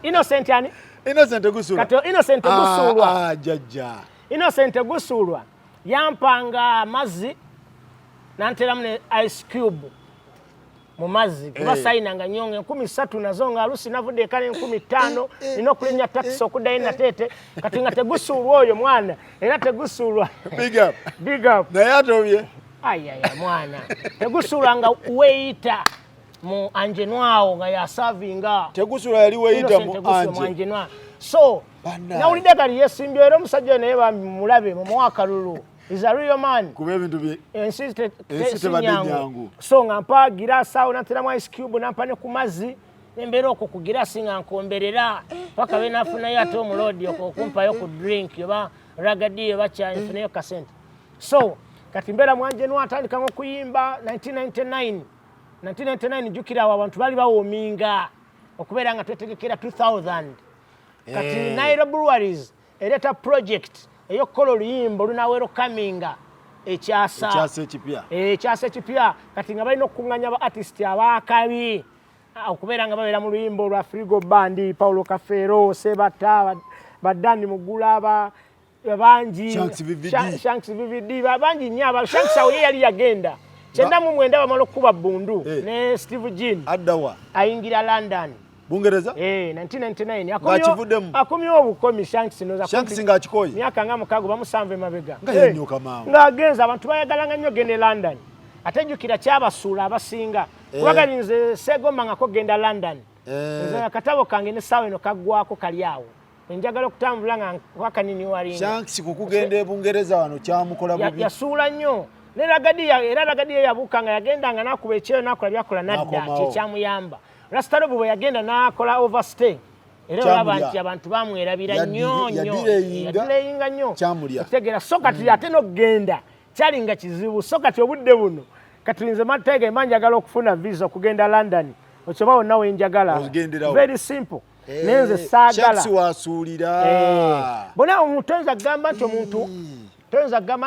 Speaker 2: Innocent ani
Speaker 3: Innocent Gusula
Speaker 2: kati Innocent Gusulwa
Speaker 3: jajja
Speaker 2: Innocent Gusulwa yampanga mazzi nanteramu ne ice cube mu mazzi kuba sayinanga nyonge 13 nazo nga alusi navudde ekale 15 nina okulenya taxi okuddayo natete kati nga Tegusulwa oyo mwana era Tegusulwa big up
Speaker 3: naye atobye
Speaker 2: ayaya mwana Tegusulwa nga weyita mu Anjenwao nga yasavinga
Speaker 3: Tegusulwa yali weyita mu
Speaker 2: Anjenwao so nawulidde kali yesimbye era omusajja naye bamulabe mu mwaka lulu is a real man
Speaker 3: kuba ebintu bye
Speaker 2: insisted nyangu so nga mpa girasa awo nateramu ice cube nampa ne ku mazzi nembeera okwo ku girasi nga nkomberera paka be nafunayo ate omulodi okumpayo ku drink oba Ragadi oba kyani nfunayo kasente so kati mbeera Mwanjenwa atandika nk'okuyimba 1999 jukira awo abantu bali bawoominga okubeera nga twetegekera 2000 kati Nairobi Breweries ereta project eyokukola oluyimba olunawero kaminga ekyasa ekipya kati nga balina okukuŋŋanya ba artist abaakabi okubeera nga babeera mu luyimba olwa Frigo Band Paulo Kafero Sebata Badani Mugula bangi Shanks VVD bangi nnyo Shanks awo ye yali yagenda kyenda mu mwenda bamala okukuba Bundu ne Steve Jean
Speaker 3: addawa
Speaker 2: ayingira London
Speaker 3: Bungereza
Speaker 2: 1999 akomyewo obukomi Shanks
Speaker 3: ng'akikoye
Speaker 2: myaka nga mukago bamusanve mabega
Speaker 3: nga
Speaker 2: agenza abantu bayagalanga nnyo gende London ate jjukira kyabasuula abasinga kubagani nze Segoma ngako genda London nze akatabo kange ne ssaawa eno kaggwako kali awo njagala okutambula nga wakanini walinga
Speaker 3: Shanks kukugenda Bungereza wano kyamukola bubi
Speaker 2: yasuula nnyo ne Ragadi era Ragadi yabuuka nga yagenda nga nakuba ekyeyo nakola byakola nadda kyekyamuyamba Rasta Rob bwe yagenda n'akola overstay era olaba nti abantu bamwerabira nnyo yadireyinga nnyo okutegeera so kati ate n'okugenda kyali nga kizibu so kati obudde buno kati nze Mad Tiger mba njagala okufuna visa okugenda London okyoba wonna wenjagala very simple nenze saagala bona omuntu toyinza kugamba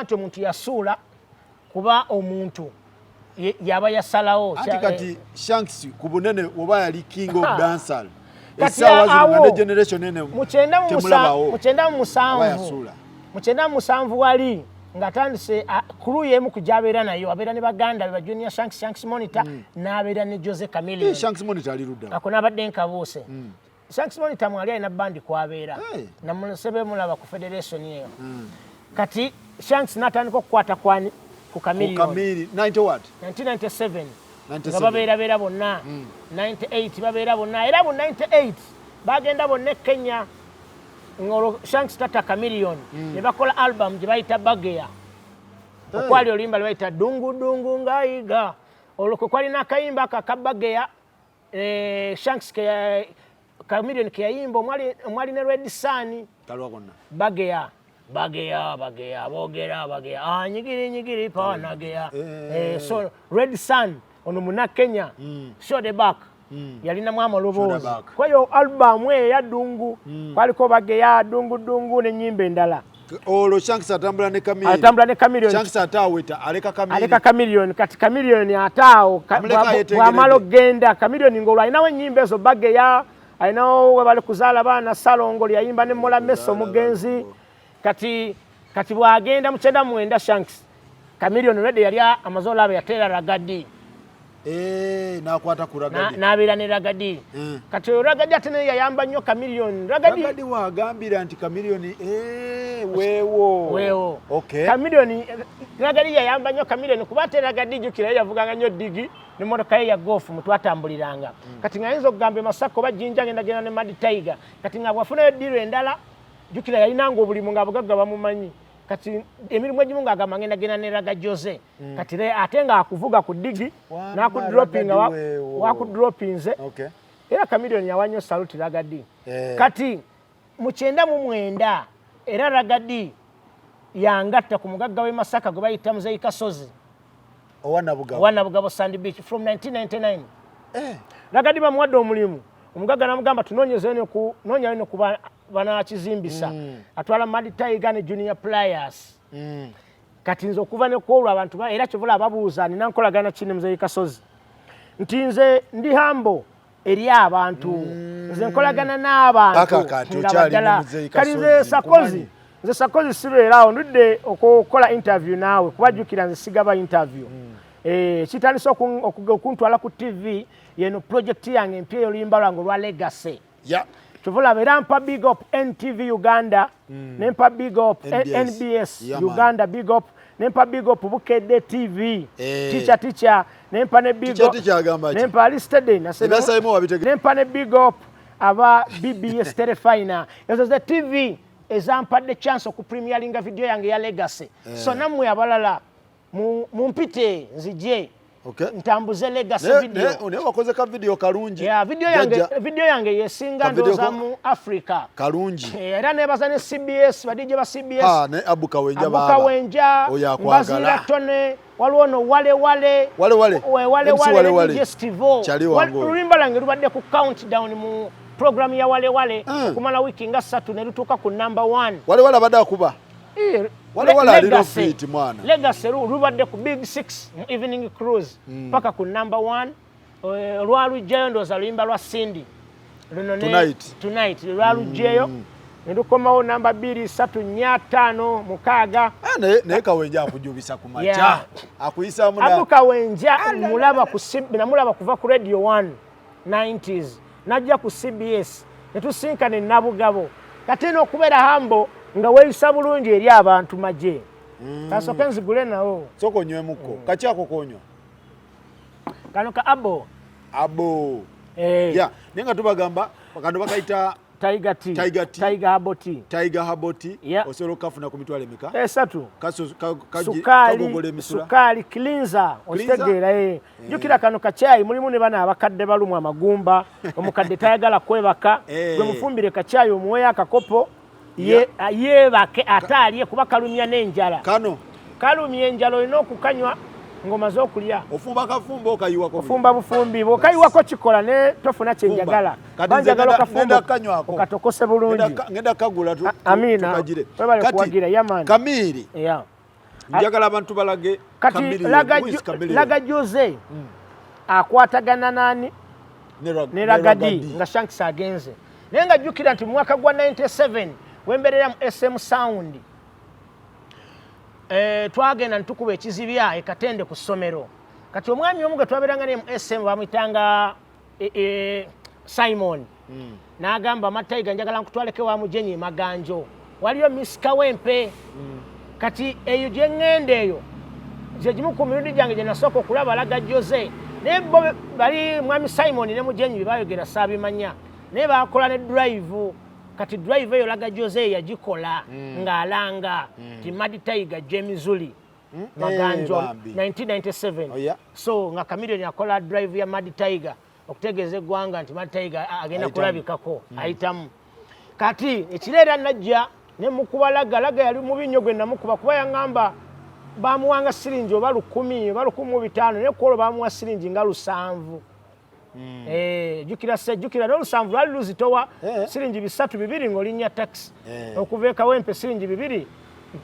Speaker 2: nti omuntu yasuula kuba omuntu yaba yasalawo
Speaker 3: kati Shanks ku bunene oba yali king of dancehall essaawa zino generation nene
Speaker 2: mu 97 wali ng'atandise kuru yemu kujabeera nayo abeera ne baganda be Junior Shanks Monitor n'abeera ne Jose Chameleone
Speaker 3: Shanks Monitor ali ludda
Speaker 2: ako n'abadde nkabuuse Shanks Monitor mwali alina bandi kwabeera namusebe mulaba ku federation eyo kati Shanks natandika okukwata kwani ku Chameleone 1997 nga babeera bonna 98 babeera bonna era bu 98 bagenda bonna Kenya ngolo Shanks tata Chameleone ne bakola album gye bayita Bageya okwali olimba lwe bayita dungu dungu ngaiga oloko kwali nakayimba akabageya Shanks ke Chameleone ke yayimba mwali ne Red Sun
Speaker 3: talwa konna
Speaker 2: Bageya bogera nyigiri pa nageya so Red Sun ono muna Kenya show the back yalina mwama lobozi kwa hiyo album ya dungu kwaliko Bageya dungu ne nyimbe ndala
Speaker 3: olo Shanks atambula ne Chameleone Shanks ataweta aleka
Speaker 2: Chameleone kati Chameleone atao kwa malo genda Chameleone ngolo inawe nyimbe zo Bageya ainawo bali kuzala bana salongo lyayimba ne mola meso mugenzi kati bwagenda muchenda mwenda Shanks Chameleone rede yali amazola abe yatera Ragadi
Speaker 3: nakwata ku Ragadi
Speaker 2: nabira ne Ragadi kati Ragadi atene yayamba nnyo Chameleone
Speaker 3: Ragadi wagambira anti Chameleone wewo okay
Speaker 2: Chameleone Ragadi yayamba nnyo Chameleone kubate Ragadi jukira yavuganga nnyo digi ne motoka ya golf mtu atambuliranga kati ngayinza okugambe Masako bajinja ngenda ne Mad Tiger kati ngabwafuna ediro endala jukira yalinanga obulimu ngabugagga bamumanyi kati emirimu egimu ngagamba ngenda ne Raga Jose kati atenga akuvuga ku digi nakudropinga wakudropinze
Speaker 3: okay
Speaker 2: era Chameleone yawanyo salute Ragadi kati mu 1999 era Ragadi yangatta ku mugagga we Masaka gwe bayita Muzeyi Kasozi Owana Bugabo Sandy Beach from 1999 Ragadi bamwadde omulimu omugagga namugamba tunonyezene ku nonya ino kuba bana kizimbisa atwala Mad Tiger ne Junior Pliers kati nzo kuva ne kwolwa abantu ba era kivula ababuuza nina nkolagana kine Muzeyi Kasozi ntinze ndi hambo eri abantu nze nkolagana n'abantu kalize Sakozi sibeerawo ndudde okukola interview naawe kubajjukira nze sigaba interview kitandise okuntwala ku TV yeno project yange empya oluyimba lwange lwa Legacy tuvula beera mpa big up NTV Uganda nempa big up NBS Uganda big up nempa big up Bukedde TV teacher nempa ne big up nempa listed nempa ne big up aba BBS Telefina ezo the TV ezampadde chance oku premieringa video yange ya Legacy so namwe abalala mumpite nzije ntambuze Legacy video
Speaker 3: one wakoze ka video kalungi
Speaker 2: video yange yesinga ndoza mu Africa
Speaker 3: kalungi
Speaker 2: era nebaza ne CBS badije ba CBS
Speaker 3: ne Abuka Wenja
Speaker 2: mbazira tone walwono wale Festival lulimba lange lubadde ku countdown mu program ya wale kumala wiki nga 3 ne lutuka ku number 1
Speaker 3: wale abada kuba wale aliro fit mwana
Speaker 2: Legacy rubadde ku big 6 evening cruise paka ku number 1 lwalu jendo za luimba lwa Cindy tonight lwalu jeyo ndukomawo number 2 3 4 5 mukaga
Speaker 3: ne Kawenja akujubisa ku macha akuyisa muna
Speaker 2: Abuka Wenja mulaba ku namulaba kuva ku Radio 1 90s najja ku CBS netusinkane nabugabo kateno okubera hambo nga weeyisa bulungi eri abantu maje kasoka nzigule nawo
Speaker 3: soko nywe muko kakyako konywa
Speaker 2: kano ka abo
Speaker 3: nenga tubagamba bakando bakaita Tiger Haboti osoro kafuna ku mitwale mika
Speaker 2: 3 sukali cleanser ostegera jukira kano kachai mulimu ne bana abakadde balumwa amagumba omukadde tayagala kwebaka gwe mufumbire kachai omuwe akakopo ye bake ataliye kuba kalumya n'enjala
Speaker 3: kano
Speaker 2: kalumya enjalo ino okukanywa ngoma zokulya
Speaker 3: ofumba kafumbo okayiwako
Speaker 2: ofumba bufumbi bokayiwako kikola ne tofuna kyenjagala banjagala kafumbo okatokose bulungi
Speaker 3: ngenda kagula
Speaker 2: tukagire webale kuwagira yamani
Speaker 3: Kamiri njagala abantu balage
Speaker 2: Kamiri laga Jose akwatagana nani ne Ragadi nga Shanks agenze nenga jukira nti mwaka gwa 97 wemberera mu SM Sound twagenda ntukuba ekizibya ekatende ku ssomero kati omwami omuge twaberanga ne mu SM bamwitanga Simon n'agamba Mataiga njagala nkutwaleke wa Mujenyi Maganjo waliyo Miss Kawempe kati eyo gye ŋŋenda eyo gye gimu ku mirundi gyange gye nasooka okulaba Laga Jose naye bo bali mwami Simon ne Mujenyi bye baayogera saabimanya naye baakola ne drive kati drive eyo Laga Jose yagikola ng'alanga ti Mataiga Jemizuli Maganjo 1997 so nga Chameleone yakola drive ya Mataiga okutegeeza eggwanga nti Mataiga agenda kulabikako ayitamu kati ekireera najja ne mukuba Laga yali mu binnyo namukuba kuba yaŋŋamba bamuwanga siringi oba 10 oba 15 naye kwolwo bamuwa siringi nga 7 jukira n'olusanvu lwali luzitowa siringi 3 ng'olinnya taxi okuva e Kawempe siringi 2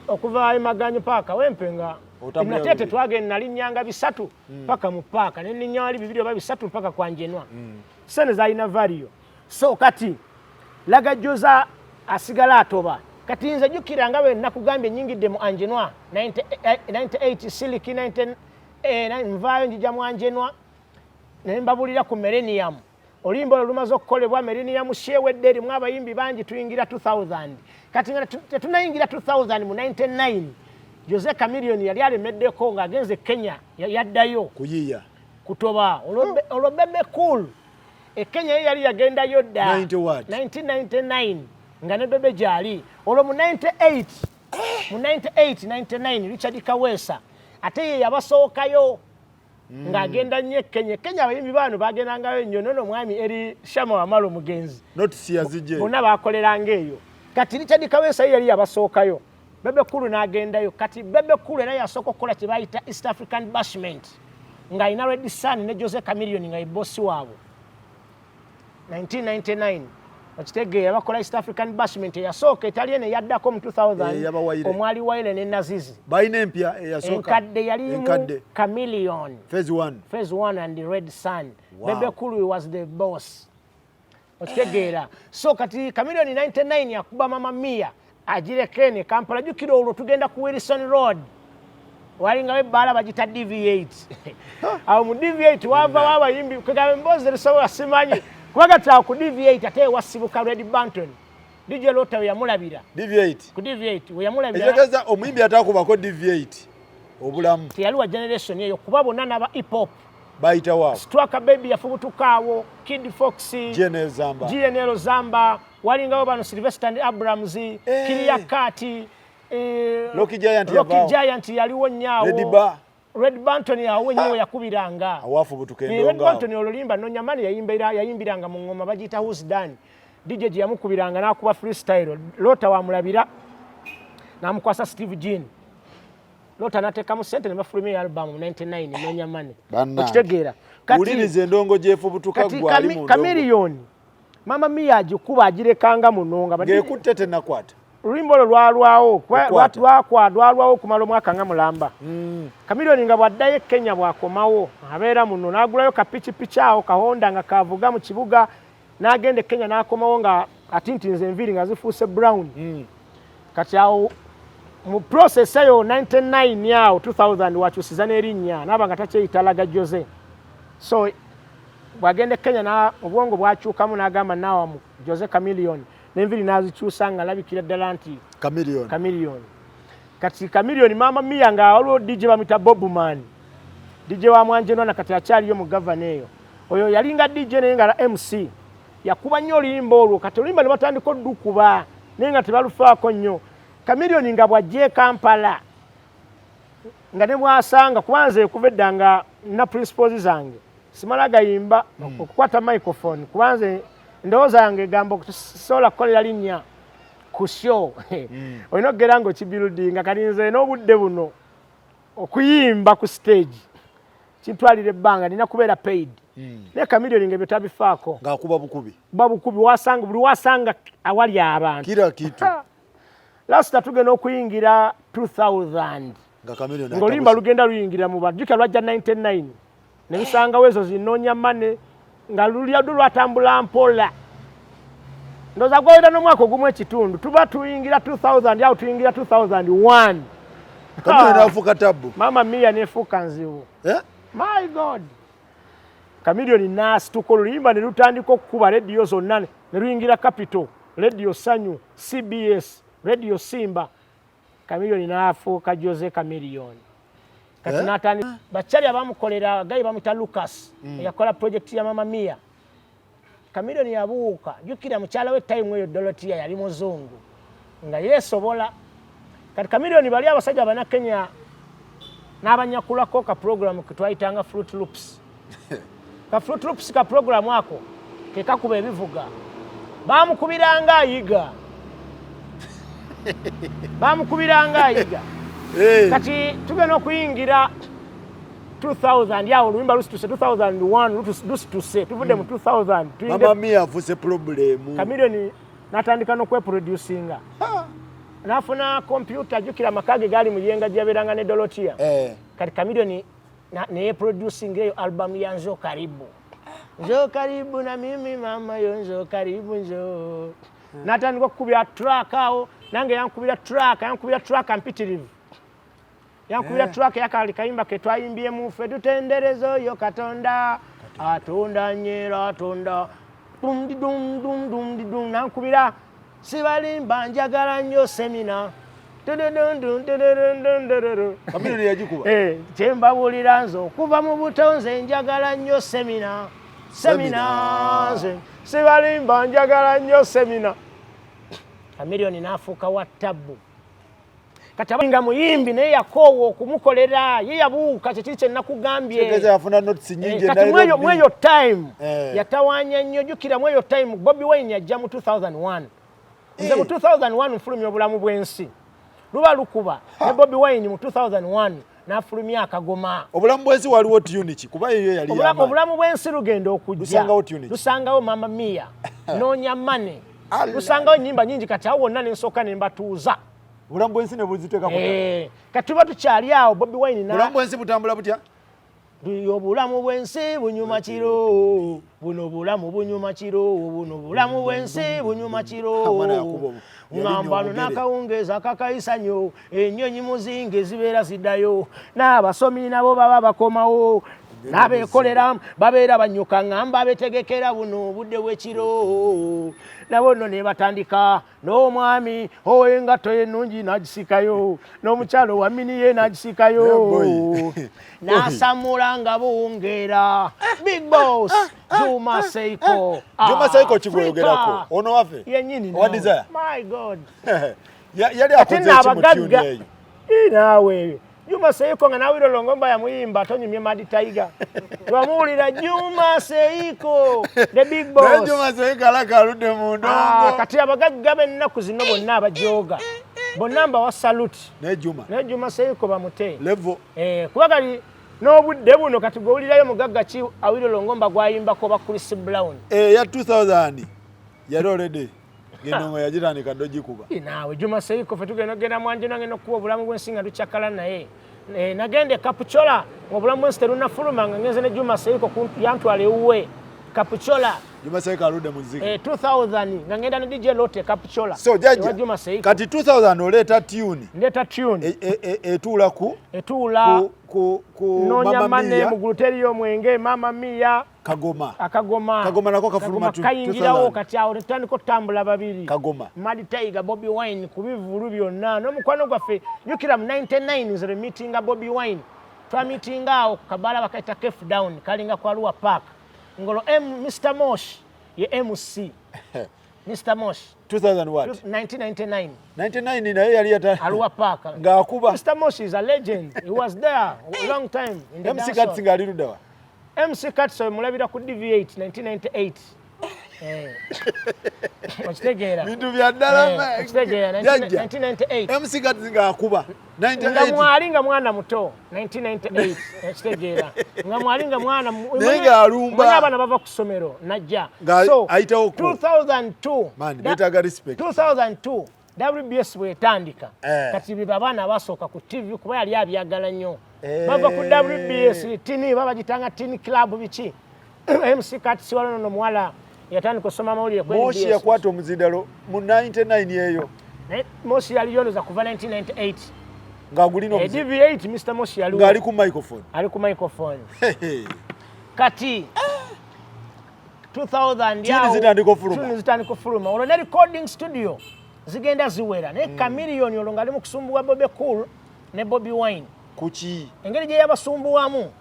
Speaker 2: okuva e Maganjo paaka Kawempe nga Natete twagenda nalinnyanga 3 paka mu paaka ne nninnya wali 2 oba 3 mpaka kwa Njenwa sente zalina value so kati Laga Jose asigala atoba kati nze jukira nga bwe nakugambye nyingidde mu Anjenwa 98 siliki 99 nvaayo njija mu Anjenwa ne mbabulira ku Millennium olimbo lumaze okukolebwa Millennium shewedde erimu abayimbi bangi tuyingira 2000 kati nga tetunayingira 2000 mu 99 Jose Chameleone yali alemeddeko ng'agenze Kenya yaddayo
Speaker 3: kuyiya
Speaker 2: kutoba olwo Bebe Cool Kenya yali yagendayo dda 1999 nga ne Bebe gyali olwo mu 98 Richard Kawesa ate ye yabasookayo ng'agenda nnyo Kenya abayimbi baano bagendangayo nnyo nono mwami eri Shama Wamala omugenzi bonna baakoleranga eyo kati Richard Kawesa ye yali yabasookayo Bebe Cool n'agendayo kati Bebe Cool era yasooka okukola kye bayita East African Bashment ng'alina Red Sun ne Jose Chameleone nga ye bossi waabwe 1999 okitegeera bakola East African Bashment eyasooka etali ne yaddako mu 2000 omwali Waile ne Nazizi
Speaker 3: balina empya eyasooka
Speaker 2: enkadde yalimu Chameleone phase 1 and the Red Sun Bebe Cool was the boss okitegeera so kati Chameleone 99 yakuba Mama Mia agirekene Kampala jukira olwo tugenda ku Wilson Road walinga ebbala bagita DV8 awo mu DV8 wava wabayimbi kugamba mbozi lisobola simanyi kubagata ku DV8 ate wasibuka Red Banton DJ Lota yamulabira
Speaker 3: DV8
Speaker 2: ku DV8 we yamulabira
Speaker 3: egeza omuyimbi atakubako DV8 obulamu
Speaker 2: tiyaliwa generation eyo kuba bonna n'aba hip hop
Speaker 3: bayita wao
Speaker 2: Straka Baby yafubutukaawo Kid Fox GNL Zamba walingawo bano Sylvester and Abrams Kiria Kati
Speaker 3: Rocky Giant
Speaker 2: yaliwo nnyawo Red Banton yawe nyiwe yakubiranga
Speaker 3: awafubutuka endonga
Speaker 2: Red Banton ololimba no nyamani yayimbiranga mu ngoma bagita Who's Done DJ gye yamukubiranga n'akuba freestyle Lota wamulabira n'amukwasa Steve Jean Lota nateka mu sente ne bafulumya album 99 no nyamani okitegeera
Speaker 3: kati ulirize endongo gyefubutuka gwali mu
Speaker 2: Chameleone Mama Mia agikuba agirekanga munonga
Speaker 3: ngekutte nakwata
Speaker 2: Lulimbo lwalwawo lwalwawo kumala omwaka nga mulamba Chameleone nga bwaddayo Kenya bwakomawo abeera muno n'agulayo kapikipiiki awo kahonda nga kavuga mu kibuga n'agenda Kenya n'akomawo nga atintinze enviiri nga zifuuse brown kati awo mu process eyo 99 awo 2000 wakyusiza n'erinnya n'aba nga takyeyita Laga Jose so bwagenda Kenya na obwongo bwakyukamu n'agamba naawa mu Jose Chameleone n'enviiri n'azikyusa nga alabikira ddala nti Chameleone kati Chameleone Mama Mia nga waliwo DJ bamwita Bobman DJ wa Mwanjenwa na kati akyaliyo mu gavana eyo oyo yalinga DJ naye nga MC yakuba nnyo oluyimba olwo kati oluyimba ne batandika oddukuba naye nga tebalufaako nnyo Chameleone nga bw'ajja Kampala nga ne mwasanga kubanza okuva edda nga na principles zange simala gayimba okukwata microphone kubanza ndowooza yange egamba okusobola kukolera linnya ku show olina okugera nga okibuildinga kati nze n'obudde buno okuyimba ku stage kintwalira ebbanga nina kubeera paid naye Chameleone nga betabifaako
Speaker 3: ng'akuba bukubi
Speaker 2: buli wasanga awali abantu
Speaker 3: kila kitu
Speaker 2: lasta tugenda okuyingira 2000 ng'oluyimba lugenda luyingira mu bantu jukira lwajja 99 ne lusangawo ezo zinoonya mane nga lulyaddu lwatambula mpola ndowooza gwawera n'omwaka ogumu ekitundu tuba tuyingira 2000 awo tuyingira 2001
Speaker 3: Chameleone n'afuuka tabbu
Speaker 2: Mama Mia n'efuuka nzibu my God
Speaker 1: Chameleone n'asituka oluyimba ne lutandika okukuba rediyo zonna ne luyingira Capital, Radio Sanyu, CBS, Radio Simba. Chameleone n'afuuka Jose Chameleone. Kati n'atandika bakyali abamukolera gayi bamuyita Lucas yakola project ya Mama Mia. Chameleone yabuuka jukira mukyala we time eyo Dorothea yali muzungu nga yesobola. Kati Chameleone bali abasajja abana Kenya n'abanyakulako ka program kitwayitanga Fruit Loops. Ka Fruit Loops ka program ako ke kakuba ebivuga bamukubiranga ayiga. Bamukubiranga ayiga. Kati tugenda okuyingira 2000 yawo oluyimba lusituse 2001 lusituse tuvudde mu 2000
Speaker 3: Mama Mia avuse problem.
Speaker 1: Chameleone n'atandika n'okweproducinga. Nafuna computer jukira makage gali mu yenga jaberanga ne Dorothea. Kati Chameleone ne producing eyo album ya Nzo Karibu. Nzo Karibu na mimi mama yo Nzo Karibu nzo. Natandika okubya track awo nange yankubira track ampitirive. Yankubira track yakali kayimba ke twayimbye mu fe tutenderezo yo Katonda atonda nyera atonda dum dum dum dum dum nankubira sibalimba njagala nnyo semina.
Speaker 3: Chameleone yajikuba.
Speaker 1: Kyembabulira nze okuva mu butonze njagala nnyo semina. Nze sibalimba njagala nnyo semina. Chameleone n'afuuka wa ttabu. Kati abanga muyimbi naye yakoowa okumukolera ye yabuuka kyekiri kye nakugambye.
Speaker 3: Tegeza yafuna notes nyingi
Speaker 1: kati mweyo time yatawaanya nnyo jukira mweyo time Bobby Wine yajja mu 2001. Nze mu 2001 nfulumya obulamu bw'ensi. Luba lukuba ne Bobby Wine mu 2001 n'afulumya akagoma.
Speaker 3: Obulamu bw'ensi waliwo tune ki kuba yo yali yama.
Speaker 1: Obulamu bw'ensi lugenda okujja. Lusangawo Mama Mia. Noonya Money. Lusangawo nyimba nyingi kati awo wonna n'ensooka ne mbatuuza.
Speaker 3: Obulamu bw'ensi ne buziteeka ku.
Speaker 1: Kati tuba tukyali awo Bobby Wine na.
Speaker 3: Obulamu bw'ensi butambula butya?
Speaker 1: Obulamu bw'ensi bunyuma kiro. Buno bulamu bunyuma kiro. Buno bulamu bw'ensi bunyuma kiro. Ngambano nakawungeza kakayisa nnyo ennyonyi muzinge zibeera ziddayo n'abasomi nabo baba bakomawo n'abeekolera babeera banyuka ngamba abeetegekera buno obudde bw'ekiro nabo nno ne batandika n'omwami engatto ennungi n'agisikayo n'omukyalo wa mini ye n'agisikayo n'asamula nga buwungeera Big Boss Juma Seiko
Speaker 3: kigweyogerako ono waffe
Speaker 1: yennyini
Speaker 3: What Desire?
Speaker 1: My God.
Speaker 3: Yali akoze ekimutune eyo.
Speaker 1: Naawe Juma Seiko nga Awilo Longomba yamuyimba tonyumye Mad Tiger. Twamuwulira Juma Seiko the Big Boss.
Speaker 3: Juma Seiko alaka aludde mu ndongo.
Speaker 1: Kati abagagga b'ennaku zino bonna abajooga bonna mbawa salute.
Speaker 3: Ne
Speaker 1: Juma Seiko bamute.
Speaker 3: Level.
Speaker 1: Kuba kali n'obudde buno kati gwewulirayo mugagga ki Awilo Longomba gwayimbako ba Chris Brown.
Speaker 3: Ya 2000 yali already Gendongo yajirandika dogikuba.
Speaker 1: Naawe Juma Seiko fe tugenda mwanje nange nokuwa obulamu bw'ensi nga tukyakala naye. Nagende Kapuchola obulamu bw'ensi terunafuluma nga ngenze ne Juma Seiko yantwala ewuwe. Kapuchola
Speaker 3: Juma Seiko aludde mu ziki.
Speaker 1: 2000 nga ngenda ne DJ Lotte Kapuchola.
Speaker 3: So jaja kati 2000 oleeta tune.
Speaker 1: Ndeta tune.
Speaker 3: Etuula ku
Speaker 1: Noonya Money mu guluteriyo mwenge Mama Mia.
Speaker 3: Kagoma
Speaker 1: nako
Speaker 3: kafuluma
Speaker 1: kayingirawo kati awo netandika otambula babiri
Speaker 3: Kagoma
Speaker 1: Mad Tiger Bobby Wine ku bivulu byonna n'omukwano gwaffe jukira mu 99 nzere meetinga Bobby Wine twamitinga awo ku Kabala bakaita Cape Down kalinga kwa Lua Park ngolo Mr. Mosh ye MC Mr. Mosh
Speaker 3: 2000 what
Speaker 1: 1999
Speaker 3: naye yali yata
Speaker 1: Alua Park
Speaker 3: ngaakuba
Speaker 1: Mr. Mosh is a legend. He was there a long time in the
Speaker 3: MC Katsinga alirudawa
Speaker 1: MC Katso mulabira ku DV8 1998. Wachitegera.
Speaker 3: Bintu bya ddala
Speaker 1: wachitegera 1998.
Speaker 3: MC Katsinga akuba 98.
Speaker 1: Nga mwalinga mwana muto 1998 wachitegera. Nga mwalinga mwana
Speaker 3: nenga alumba.
Speaker 1: Mwana abana bava ku somero najja. So 2002
Speaker 3: man better respect.
Speaker 1: 2002 WBS bwetandika kati biba abaana abasooka ku TV kuba yali abyagala nnyo bava ku WBS tini baba gitanga tini club biki MC Kati wano no mwala yatandika osoma mawulire
Speaker 3: kwe Moshi yakwata omuzindalo mu 99 eyo
Speaker 1: Moshi yali yonoza kuva 1998
Speaker 3: ngagulino
Speaker 1: DV8 Mr. Moshi yali
Speaker 3: ngali ku microphone
Speaker 1: kati
Speaker 2: 2000 tuni zitandika ofuluma olwo ne recording studio zigenda ziwera ne Chameleone olwo ngali mu kusumbuwa Bobby Cool ne Bobby Wine
Speaker 3: kuki
Speaker 2: engeri gye yabasumbuwamu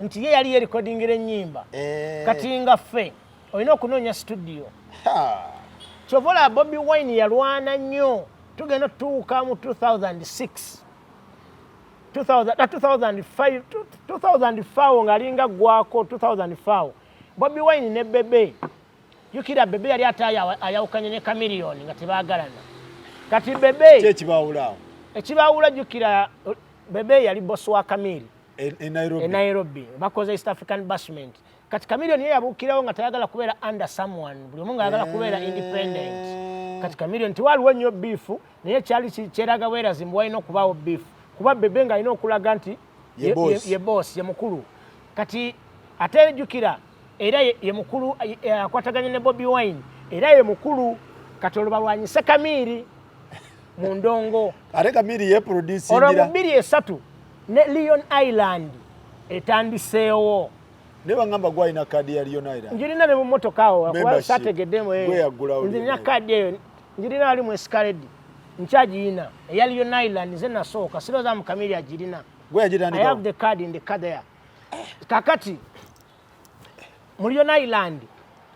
Speaker 2: nti ye yali yerekodingira ennyimba kati nga ffe olina okunoonya studio kyovola Bobby Wine yalwana nnyo tugenda tutuuka mu 2005 ng'alinga gwako 2005 Bobby Wine ne Bebe yukira Bebe yali ate ayawukanye ne Chameleone nga tebaagalana kati Bebe ekibawula jukira Bebe yali boss wa Camille e Nairobi bakoze East African Bashment kati Chameleone ye yabuukirawo nga tayagala kubeera under someone buli omu ng'ayagala kubeera independent kati Chameleone tiwaliwo nnyo biifu naye kyali kyeraga bwerazi mbu walina okubaawo biifu kuba Bebe ng'alina okulaga nti ye boss ye mukulu kati ate jukira era ye mukulu akwataganye ne Bobby Wine era ye mukulu kati olwo balwanyise Camille mu ndongo
Speaker 3: ate Camille ye produce
Speaker 2: olwo mu 2003 ne Leon Island etandiseewo
Speaker 3: ne bangamba gwalina kadi ya Leon Island
Speaker 2: njirina ne mu motoka awo akuba sategeddemu njirina kadi eyo njirina wali mu Escalade nkyagiyina eya Leon Island ze nasooka siroza mu Camille agirina I have the card in the car there kakati mu Leon Island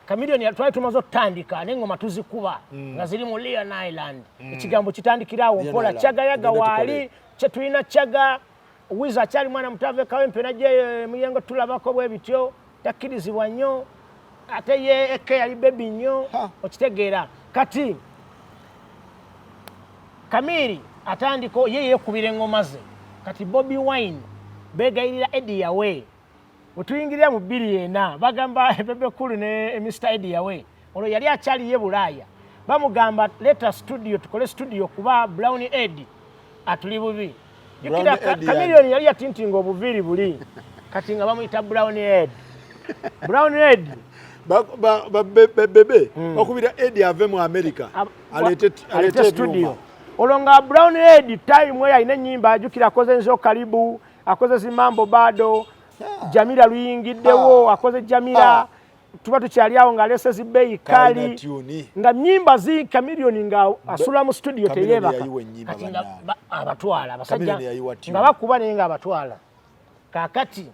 Speaker 2: Chameleone twali tumaze okutandika n'engoma tuzikuba nga ziri mu Leon Island ekigambo kitandikirawo mpola kyagayaga waali kye tulina kyaga Wiza kyali mwana mutave Kawempe najje muyengo tulabako bwe bityo takkirizibwa nnyo ate ye eke yali bebi nnyo okitegeera kati Camille atandiko ye yekubira engoma ze kati Bobby Wine begayirira Eddie Yawe otuyingirira mu 2004 bagamba Bebe Cool ne Mr Eddie Yawe olwo yali akyali ye Bulaaya bamugamba leta studio tukole studio kuba Brown Eddie atuli bubi jukira Chameleone yali yatintinga obuviiri buli kati nga bamuyita Brown Eddie
Speaker 3: Bebe okubira Eddie ave mu America alete
Speaker 2: studio olonga Brown Eddie time we alina ennyimba ajukira akoze nzo karibu akoze zimambo bado Jamila luyingiddewo akoze Jamila tuba tukyali awo nga alese zibbeeyi kali nga nnyimba zi Chameleone nga asula mu studio teyebaka kati nga abatwala abasajja nga bakuba naye nga abatwala kakati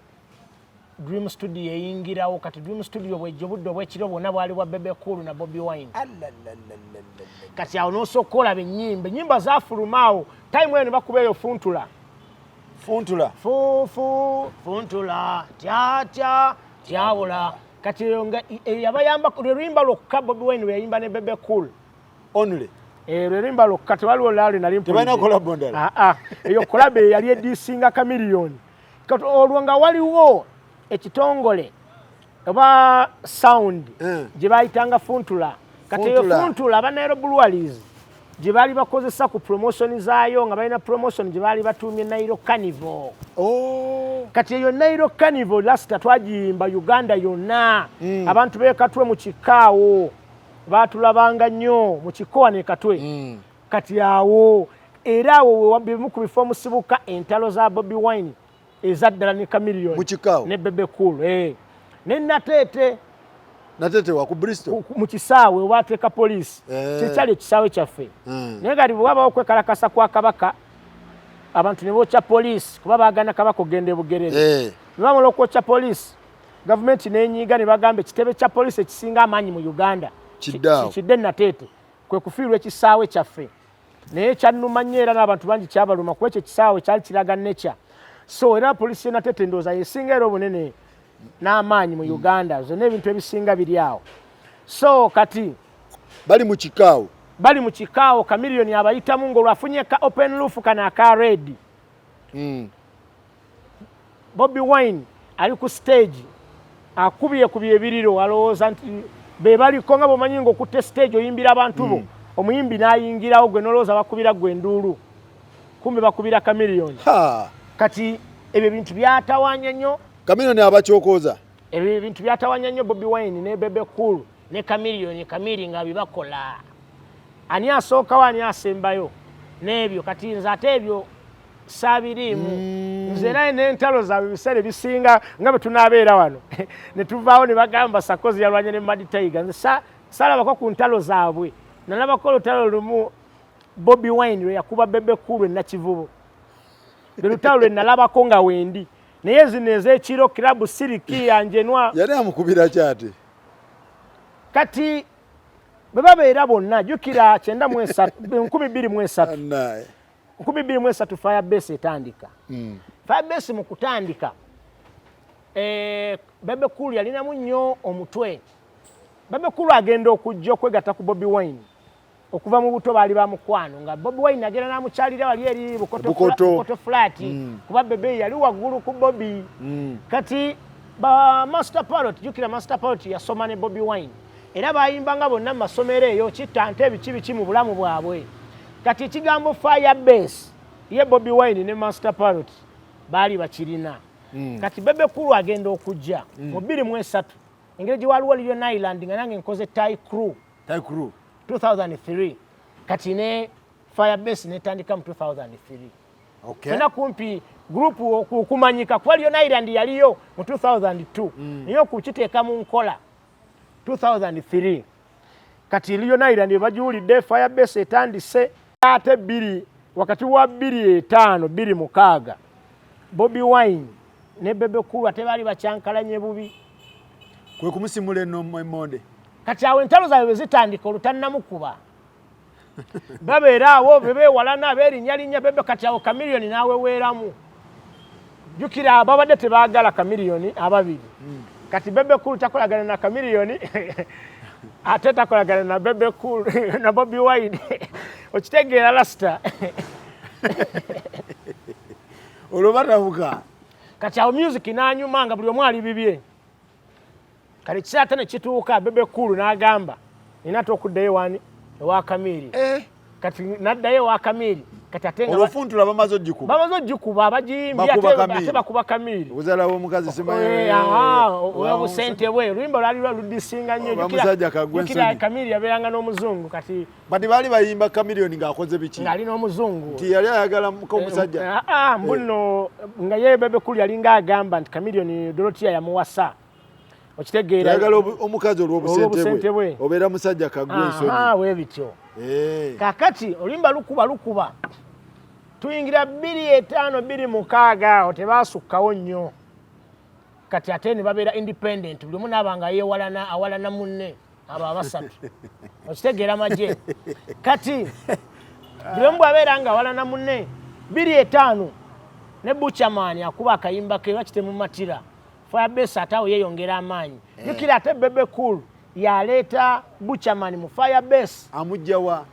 Speaker 2: Dream Studio eyingirawo kati Dream Studio bwejjo budde obwekiro bwonna bwali bwa Bebe Cool na Bobby Wine kati awo n'osooka olaba ennyimba zaafulumaawo time eyo ne bakuba eyo funtula tyawula kati yabayamba lwerimba lwokka Bobby Wine lweyayimba ne Bebe Cool
Speaker 3: only
Speaker 2: lwerimba lwokka tewaliwo lali nali eyo kolabe yali edisinga Chameleone kati olwo nga waliwo ekitongole oba sound gye bayitanga funtula kati eyo funtula aba Nairobi Breweries gye baali bakozesa ku promotion zaayo nga balina promotion gye baali batuumye Nairo Carnival kati eyo Nairo Carnival lasita twagiyimba Uganda yonna abantu beekatwe mu kikaawo baatulabanga nnyo mu kikowa ne katwe kati awo era awo bimu ku bifo musibuka entalo za Bobby Wine ezaddala ne Chameleone ne Bebe Cool ne
Speaker 3: Natete wa ku Bristol
Speaker 2: mu kisaawe wateeka poliisi kyekyali ekisaawe kyaffe naye kati bwaba okwekalakasa kwa Kabaka abantu ne bookya poliisi kuba baagana Kabaka ogenda Bugerere bamala okwokya poliisi gavumenti n'enyiiga ne bagamba ekitebe kya poliisi ekisinga amaanyi mu Uganda kidde Natete kwe kufiirwa ekisaawe kyaffe naye kyannuma nnyo era n'abantu bangi kyabaluma kuba ekyo ekisaawe kyali kiraga Nature so era poliisi Natete ndowooza yesinga era obunene n'amaanyi mu Uganda zonna ebintu ebisinga biri awo so kati
Speaker 3: bali mu kikaawo Chameleone abayitamu ng'olwafunye ka open roof kana aka red Bobby Wine ali ku stage akubye ebiriro alowooza nti be baliko nga bwomanyi ng'okutte stage oyimbira abantu bo omuyimbi n'ayingirawo gwe n'olowooza bakubira gwe enduulu kumbe bakubira Chameleone kati ebyo bintu byatawanya nnyo Chameleone abakyokoza
Speaker 2: ebyo bintu byatawanya nnyo Bobby Wine ne Bebe Cool ne Chameleone nga bibakola ani asookawo ani asembayo n'ebyo kati nze ate ebyo
Speaker 3: saabirimu nze naye n'entalo zaabwe ebiseera ebisinga nga bwe tunaabeera wano ne tuvaawo ne bagamba Sarkozy yalwanye ne Mad Tiger nze saalabako ku ntalo zaabwe nalabako olutalo lumu Bobi Wine lwe yakuba Bebe Cool Nakivubo lwe lutalo lwe nalabako nga wendi naye zino ez'ekiro kilabu siriki yanjenwa
Speaker 4: yali amukubira kyate
Speaker 3: kati bwe babeera bonna jjukira 2023 Firebase etandika Firebase mu kutandika Bebe Cool yalinamu nnyo omutwe Bebe Cool agenda okujja okwegatta ku Bobi Wine okuva mu buto baali bamukwano nga Bobi Wine agenda n'amukyalira wali eri Bukoto flat kuba Bebe yali waggulu ku Bobi kati ba Master Parrot jjukira Master Parrot yasoma ne Bobi Wine era bayimbanga bonna mu masomero eyo kittante biki mu bulamu bwabwe kati ekigambo Firebase ye Bobi Wine ne Master Parrot baali bakirina kati Bebe Cool agenda okujja mu 2023 engeri gye waliwo Lion Island nga nange nkoze Thai Crew 2003 kati ne Firebase netandika mu 2003 fena kumpi group okumanyika kwa Lion Island yaliyo mu 2002 niyo kukiteeka mu nkola 2003 kati Lion Island bajiwulidde Firebase etandise ate bbiri wakati wa 2005 Bobi Wine ne Bebe Cool ate baali bakyankalanye bubi
Speaker 4: kwe kumusimula eno emonde
Speaker 3: kati awo entalo zaabwe zitandika olutannamukuba babeera awo bebeewalana abeerinnyalinya Bebe kati awo Chameleone n'aweweeramu jjukira babadde tebaagala Chameleone ababiri kati Bebe Cool takolagana na Chameleone ate takolagana na Bebe Cool na Bobi Wine okitegeera Rasta
Speaker 4: olobatabuka
Speaker 3: kati awo music n'anyuma nga buli omu ali bibye kati kisaate ne kituuka Bebe Cool n'agamba nina okuddayo wani ewa Chameleone kati naddayo ewa Chameleone kati ate nga
Speaker 4: olufuntula bamaze
Speaker 3: oggikuba abagiyimbye ate bakuba Chameleone
Speaker 4: uzala w'omukazi simanyi
Speaker 3: obusente bwe oluyimba lwali ludisinga nnyo jjukira Chameleone yabeeranga n'omuzungu kati
Speaker 4: bati baali bayimba Chameleone ng'akoze biki
Speaker 3: ng'ali n'omuzungu
Speaker 4: nti yali ayagala omusajja
Speaker 3: mbuno nga ye Bebe Cool yalinga agamba nti Chameleone Dorothea yamuwasa okitegeera
Speaker 4: yagala omukazi olw'obusente bwe obeera musajja kagwe ensonyi
Speaker 3: weebityo kakati oluyimba lukuba tuyingira 2005-2006 awo tebaasukkawo nnyo kati ate ne babeera independent buli omu naabanga awalana munne abo abasatu okitegeera magye kati buli omu bwabeera nga awalana munne 2005 ne Buchaman akuba akayimba ke bakitemu matira Firebase ate awo yeeyongera amaanyi jjukira ate Bebe Cool yaleeta Buchaman mu Firebase
Speaker 4: amugjawa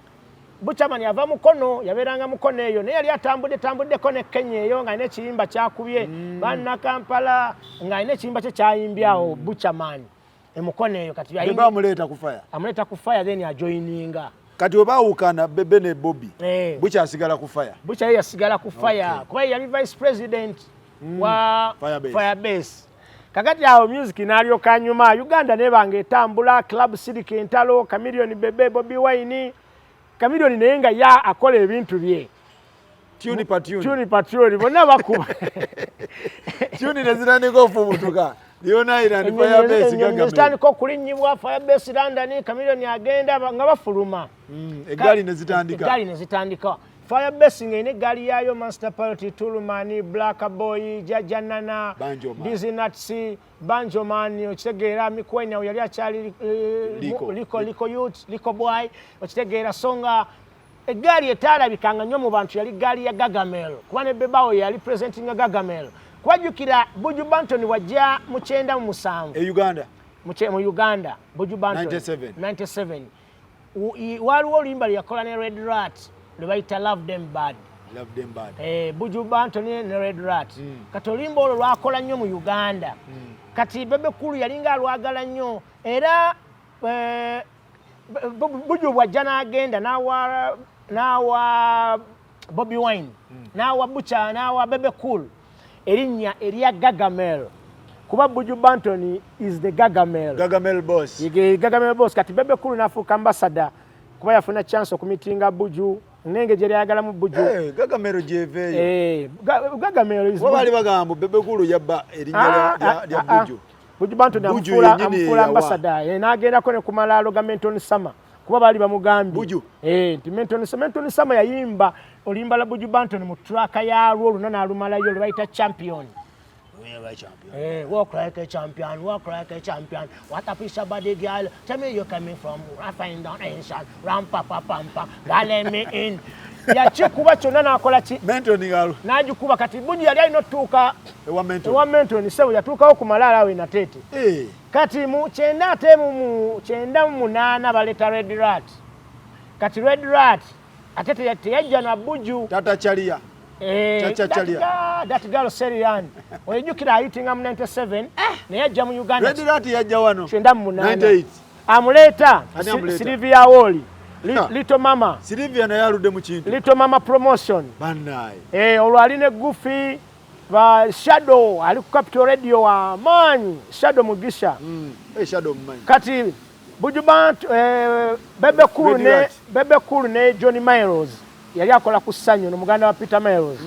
Speaker 3: Buchaman yava mukono yabeeranga mukono eyo naye yali atambuddeko ne Kenya eyo ng'alina ekiyimba kyakubye banna Kampala ng'alina ekiyimba kye kyayimbyawo Buchaman emukono eyo kati
Speaker 4: amuleeta
Speaker 3: ku fire then ajoininga
Speaker 4: kati we baawukana Bebe ne Bobi bukyasigala ku fire
Speaker 3: Bucha yasigala ku fire kuba yali vice president wa Firebase kakati awo music n'alyoka nyuma Uganda nebanga etambula club siriki entalo Chameleone Bebe Bobi Wine Chameleone naye nga ya akola ebintu bye
Speaker 4: tuni
Speaker 3: patuni bonna bakuba
Speaker 4: tuni nezitandika ofumutuka Lion Island Firebase gagamye
Speaker 3: zitandika okulinnyibwa Firebase London Chameleone agenda nga bafuluma
Speaker 4: eggaali nezitandika Firebase ng'erina eggaali yaayo Master Parrot Tulumani Black Boy Jajanana Dizinuts Banjoman okitegeera Mikwenya yali akyali Liko Youth Liko Boy okitegeera songa eggaali etaalabikanga nnyo mu bantu yali ggaali ya Gargamel kuba ne Bebawo yali presentinga Gargamel kwajjukira Buju Banton wajja mu 97 mu Uganda Buju Banton 97 waliwo oluyimba lwe yakola ne Red Rat lwe bayita Love Them Bad Buju Banton ne Red Rat kati oluyimba olwo lwakola nnyo mu Uganda kati Bebe Cool yalinga alwagala nnyo era Buju bwajja n'agenda n'awa Bobi Wine n'awa Bucha n'awa Bebe Cool erinnya erya Gargamel kuba Buju Banton is the Gargamel boss
Speaker 3: Gargamel boss kati Bebe Cool n'afuuka ambassador kuba yafuna chance okumitinga Buju nenge gye yagala mu Buju
Speaker 4: Gagamero jeveyo
Speaker 3: Gagamero
Speaker 4: wabali bagambo Bebe Cool yabba erinya lya Buju
Speaker 3: Buju Bantu amfula ambassador n'agenda ko ne kumala Menton Summer kuba bali bamugambi
Speaker 4: Buju
Speaker 3: Menton Summer yayimba olimba la Buju Bantu mu track ya role nana alumala yo baita champion. Walk like a champion, walk like a champion. What a piece of body, girl. Tell me you're coming from Rafain down Ancient. Ram papa pampa. God let me in. Ya chikuba chona na akola chi.
Speaker 4: Menton ngalo.
Speaker 3: Naji kuba kati Buju yali alinotuka.
Speaker 4: Ewa
Speaker 3: Menton sewe yatuka ho kumalala we na tete. Kati mu chenda temu mu chenda mu nana baleta Red Rat. Kati Red Rat atete yajja na Buju.
Speaker 4: Tata Chalia.
Speaker 3: That girl Serian. When you kira hitinga mu 97 ne yajja mu Uganda.
Speaker 4: Red Rat yajja wano.
Speaker 3: Chenda mu
Speaker 4: 98.
Speaker 3: Amuleta Sylvia Woli. Little Mama.
Speaker 4: Sylvia na yalude mu kintu.
Speaker 3: Little Mama promotion.
Speaker 4: Banai.
Speaker 3: Olwaline Goofy ba Shadow ali ku Capital Radio wa manyi Shadow Mugisha.
Speaker 4: Shadow manyi.
Speaker 3: Kati Buju Bantu Bebe Cool ne Johnny Miles. Yali akola ku Sanyo no muganda wa Peter Miles.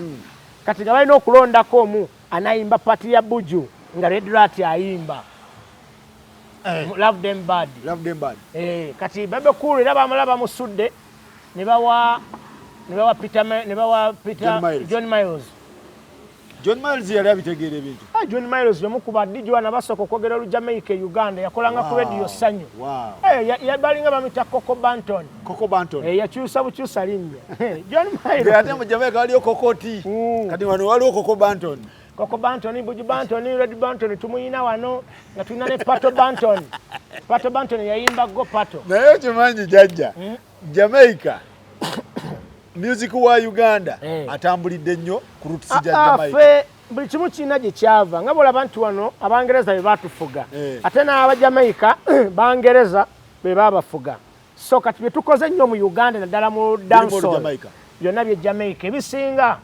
Speaker 3: Kati nga balina okulondako mu anayimba pati ya Buju nga Red Rat ayimba. Love them bad. Kati Bebe Cool era bamala musudde ne bawa Peter John Miles.
Speaker 4: John Miles yali abitegere bintu.
Speaker 3: John Miles yomukuba DJ wana basoko kwogera lu Jamaica Uganda yakolanga ku radio Sanyo. Yabalinga bamita Coco Banton. Yakyusa bukyusa linnya. John Miles.
Speaker 4: Ate mu Jamaica waliyo Kokoti. Kati wano waliwo Coco Banton.
Speaker 3: Coco Banton, Buju Banton, Red Banton, tumuyina wano nga tulina ne Pato Banton. Pato Banton yayimba go Pato.
Speaker 4: Naye kimanyi jajja. Jamaica. Music wa Uganda atambulidde nnyo ku roots ja Jamaica.
Speaker 3: Buli kimu kirina gye kyava nga bola abantu wano Abangereza be batufuga ate n'aba Jamaica Bangereza be babafuga. So kati bye tukoze nnyo mu Uganda naddala mu dancehall byonna bye Jamaica ebisinga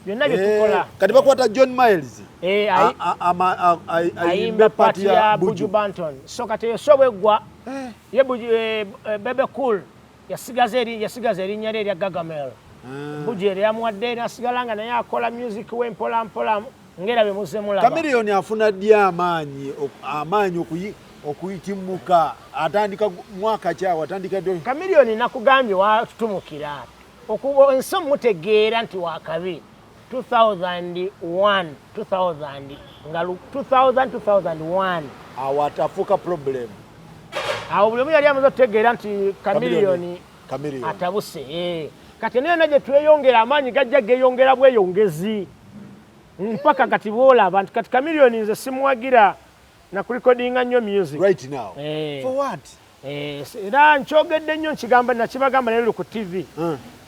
Speaker 3: byonna bye tukola.
Speaker 4: Kati bakwata John Miles
Speaker 3: ayimba pati ya Buju Banton. So kati esobweggwa ye Bebe Cool yasigaza erinnya lye erya Gagamel. Buju yali yamuwadde n'asigalanga naye akola music we mpola mpola ngera bwe muzemulaba.
Speaker 4: Chameleone afuna ddi amaanyi okuyitimuka atandika mwaka kyawa atandika ddo.
Speaker 3: Chameleone nakugambye watutumukira okuba ensomo mutegeera nti wakabi 2001 nga 2001
Speaker 4: awatafuka problem.
Speaker 3: Awo buli omu yali amaze okutegeera nti Chameleone atabuse. Kati naye gye tweyongera amaanyi gajja geeyongera bweyongezi mpaka kati bwolaba nti kati Chameleone nze simuwagira na kulikodinga nnyo music
Speaker 4: right now. For what?
Speaker 3: Era nkyogedde nnyo nkigamba nakibagamba naye ku TV.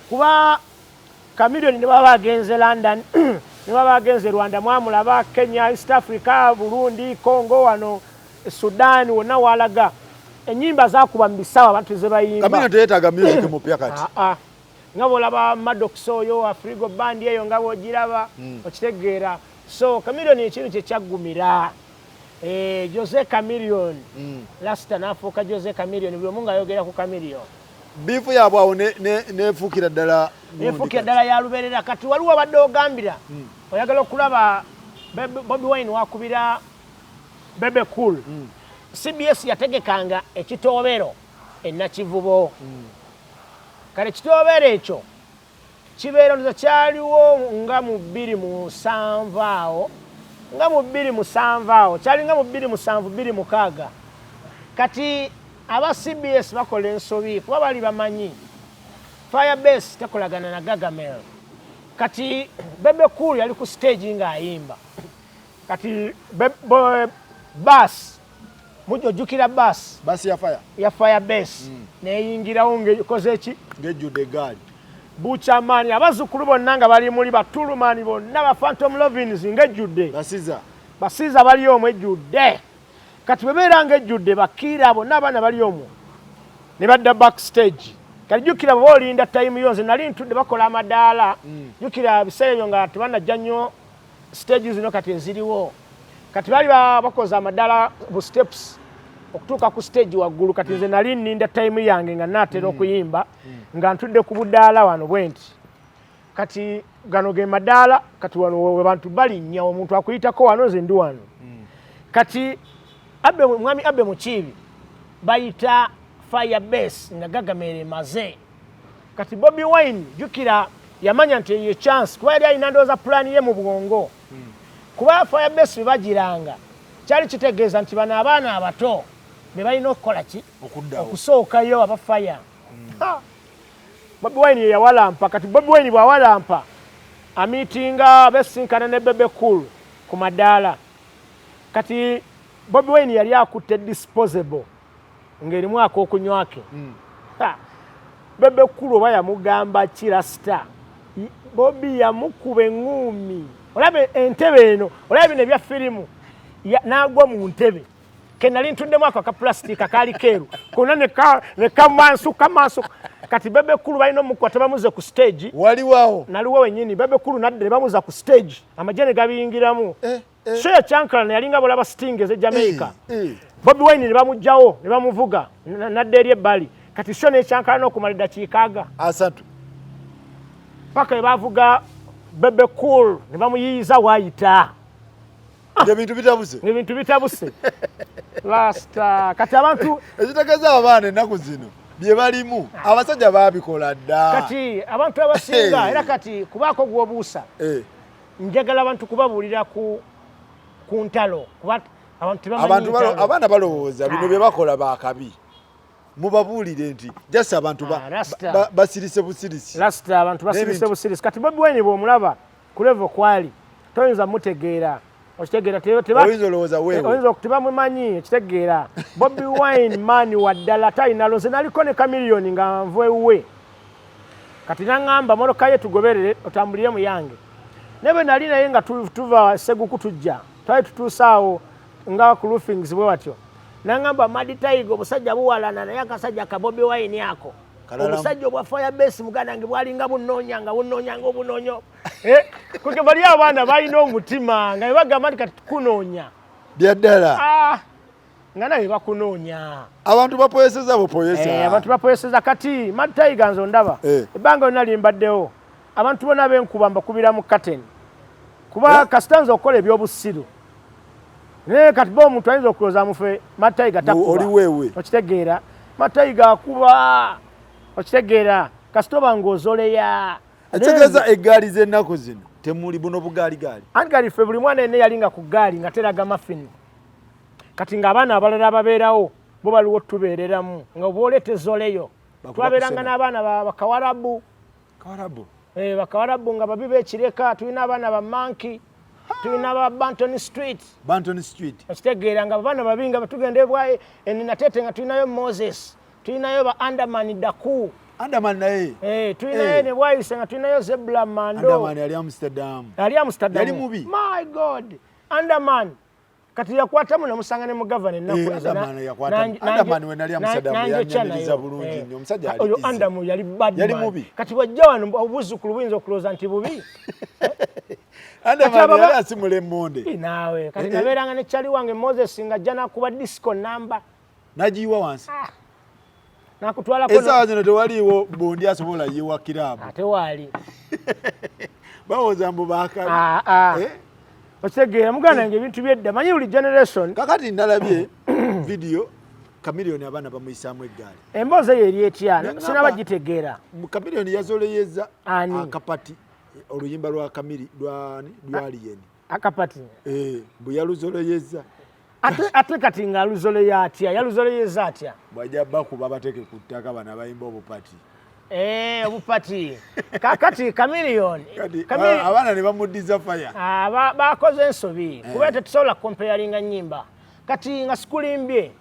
Speaker 3: Kuba Chameleone ne baba agenze London ne baba agenze Rwanda mwamulaba Kenya, East Africa, Burundi, Congo wano Sudan wonna walaga. Enyimba zakuba mbisawa abantu ze bayimba.
Speaker 4: Chameleone teetaga music mupya kati.
Speaker 3: Ngabo laba Maddox oyo Afrigo band eyo ngabo giraba okitegeera. So Chameleone ekintu kye kyaggumira. Jose Chameleone lasta nafuuka Jose Chameleone buli omu ng'ayogera ku Chameleone.
Speaker 4: Bifu yaabwe awo neefuukira ddala
Speaker 3: ya lubeerera. Kati waliwo abadde ogambira oyagala okulaba Bobi Wine wakubira Bebe Cool. CBS yategekanga ekitoobero ennakivubo. Kale ekitoobero ekyo kibeera ndoza kyaliwo nga mu 2007 awo kyali nga mu 2007-2006. Kati aba CBS bakola ensobi kuba bali bamanyi Firebase tekolagana na Gagamel. Kati Bebe Cool yali ku stage ng'ayimba. Kati Bass mujjukira Bass ya Firebase neyingirawo ng'ekoze ki
Speaker 4: ng'ejjudde eggaali
Speaker 3: bukyamaanyi abazzukulu bonna nga bali muli batulumaani bonna ba Phantom Lovins ng'ejjudde basiiza bali omwo ejjudde. Kati bwe beera ng'ejjudde bakiira bonna abaana bali omwo ne badda backstage. Kati jjukira bwe olinda time yo nze nali ntudde bakola amadaala jjukira biseera ebyo nga tebanajja nnyo stage zino kati eziriwo. Kati bali bakoze amadaala bu steps okutuuka ku stage waggulu kati nze nali nninda time yange nga naatera okuyimba nga ntudde ku budaala wano bwe nti kati gano ge madaala kati wano we bantu balinnya omuntu akuyitako wano nze ndi wano kati mwami Abe Mukiibi bayita Firebase nga gagamere maze kati Bobi Wine jukira yamanya nti ye chance kuba yali alina ndowooza pulaani ye mu bwongo kuba Firebase bagiranga kyali kitegeeza nti bano abaana abato be balina okukola ki okusookayo abafaya Bobi Wine ye yawalampa kati Bobi Wine bwawalampa amiitinga besinkana ne Bebe Cool ku madaala kati Bobi Wine yali akutte disposable ng'erimu ak'okunywake Bebe Cool oba yamugamba kirasita Bobi yamukuba eŋŋuumi olabe entebe eno olabe bino ebya firimu n'agwa mu ntebe ke nali ntuddemu ako akapulasitika kaali keeru konna ne kamansuka kati Bebe Cool balina omukwata bamuze ku stage
Speaker 5: waliwawo
Speaker 3: naliwo wennyini Bebe Cool nadde ne bamuza ku stage amagye ne gabiyingiramu Shea Chancellor yalinga bulaba Sting eze Jamaica Bobi Wine ne bamugjawo ne bamuvuga nadde eri ebbali kati Shea Chancellor n'okumala eddakiika aga
Speaker 5: 3
Speaker 3: paka ne bavuga Bebe Cool ne bamuyiyiza waayita
Speaker 5: ebintu bitabuse
Speaker 3: lasta kati abantu
Speaker 5: ekitegeeza abaana ennaku zino bye balimu abasajja baabikola dda
Speaker 3: kati abantu abasinga era kati kubaako gw'obuusa njagala abantu kubabuulira ku ntalo
Speaker 5: abaana balowooza bino bye bakola baakabi mubabuulire nti jasi abantu basirise busirisi
Speaker 3: lasta abantu basirise busirisi kati Bobi Wine bw'omulaba ku level kwali toyinza mutegeera okitegeera oyinza tebamumanyi ekitegeera Bobi Wine maani waddala talina loze naliko ne kamiliyoni nga nvuwe kati naŋŋamba mmotoka ye tugoberere otambulire mu yange ne bwe nali naye nga tuva Seguku tujja twali tutuusaawo nga ku roofings bwe watyo naŋŋamba Madi Tiger obusajja buwalana naye akasajja ka Bobi Wine ako omusajja obwa Firebase muganda nge bwalinga bunoonyanga obunoonyo kuke bali abaana balina omutima nga bebagamba nti kati tukunoonya
Speaker 5: byaddala
Speaker 3: nga naye bakunoonya
Speaker 5: abantu bapoyeseza bupoyesa
Speaker 3: abantu bapoyeseza kati Madi Tiger nzo ndaba ebbanga lyonna limbaddewo abantu bonna b'enkuba mbakubira mu kateni kuba kasita nze okukola ebyobusiru naye kati ba omuntu ayinza okulooza mufe Madi Tiger takuba
Speaker 5: oli weewe
Speaker 3: okitegeera Madi Tiger akuba okitegeera kasita oba ng'ozoleya
Speaker 5: ekitegeeza eggaali z'ennaku zino temuli buno bugaaligaali
Speaker 3: anti ffe buli mwana yenna yalinga ku ggaali nga teraga mafini kati ng'abaana abalala ababeerawo bo baliwo tubeereramu nga oba oleeta ezoleyo twabeeranga n'abaana bakawarabu bakawarabu nga babi b'ekireka tulina abaana ba Manki tulina ba Banton Street okitegeera nga abaana babi nga batugenda ebwaye eninatete nga tulinayo Moses tulinayo ba Andaman Daku
Speaker 5: naye
Speaker 3: tulinayo ne bwayise nga tulinayo Zebra Mando
Speaker 5: Andaman yali Amsterdam
Speaker 3: yali mubi my God Andaman kati yakwatamu namusanga ne mu gavana ennaku
Speaker 5: Andaman we nali Amsterdam yanyaniriza bulungi nnyo omusajja
Speaker 3: oyo Andaman yali bad kati wajja wano obuzzukulu buyinza okulooza nti bubi
Speaker 5: Andaman yali asimula emmonde
Speaker 3: naawe kati nabeeranga ne kyali wange Moses nga ajja nakuba disco namba
Speaker 5: nagiyiwa wansi
Speaker 3: nakutwalako
Speaker 5: esaawa zino tewaliiwo bondi asobola yiwa kiraabu
Speaker 3: tewaali
Speaker 5: bawooza mbu baakabi
Speaker 3: okitegeera muganda nge ebintu byedda manyi buli generation
Speaker 5: kakati nalabye video Chameleone abaana bamuyisaamu eggaali
Speaker 3: emboozi eyo eri etya sinabagitegeera
Speaker 5: Chameleone yazoleyeza akapati oluyimba lwa Alien
Speaker 3: akapati
Speaker 5: bwe yaluzoleyeza
Speaker 3: ate kati ng'aluzoleya atya yaluzoleyeza atya
Speaker 5: bw'ajja bakuba bateeke ku ttaka bano abayimba obupati
Speaker 3: obupati kati Chameleone
Speaker 5: abaana ne bamuddiza faya
Speaker 3: bakoze ensobi kuba tetusobola kompeyalinga nnyimba kati nga sikulimbye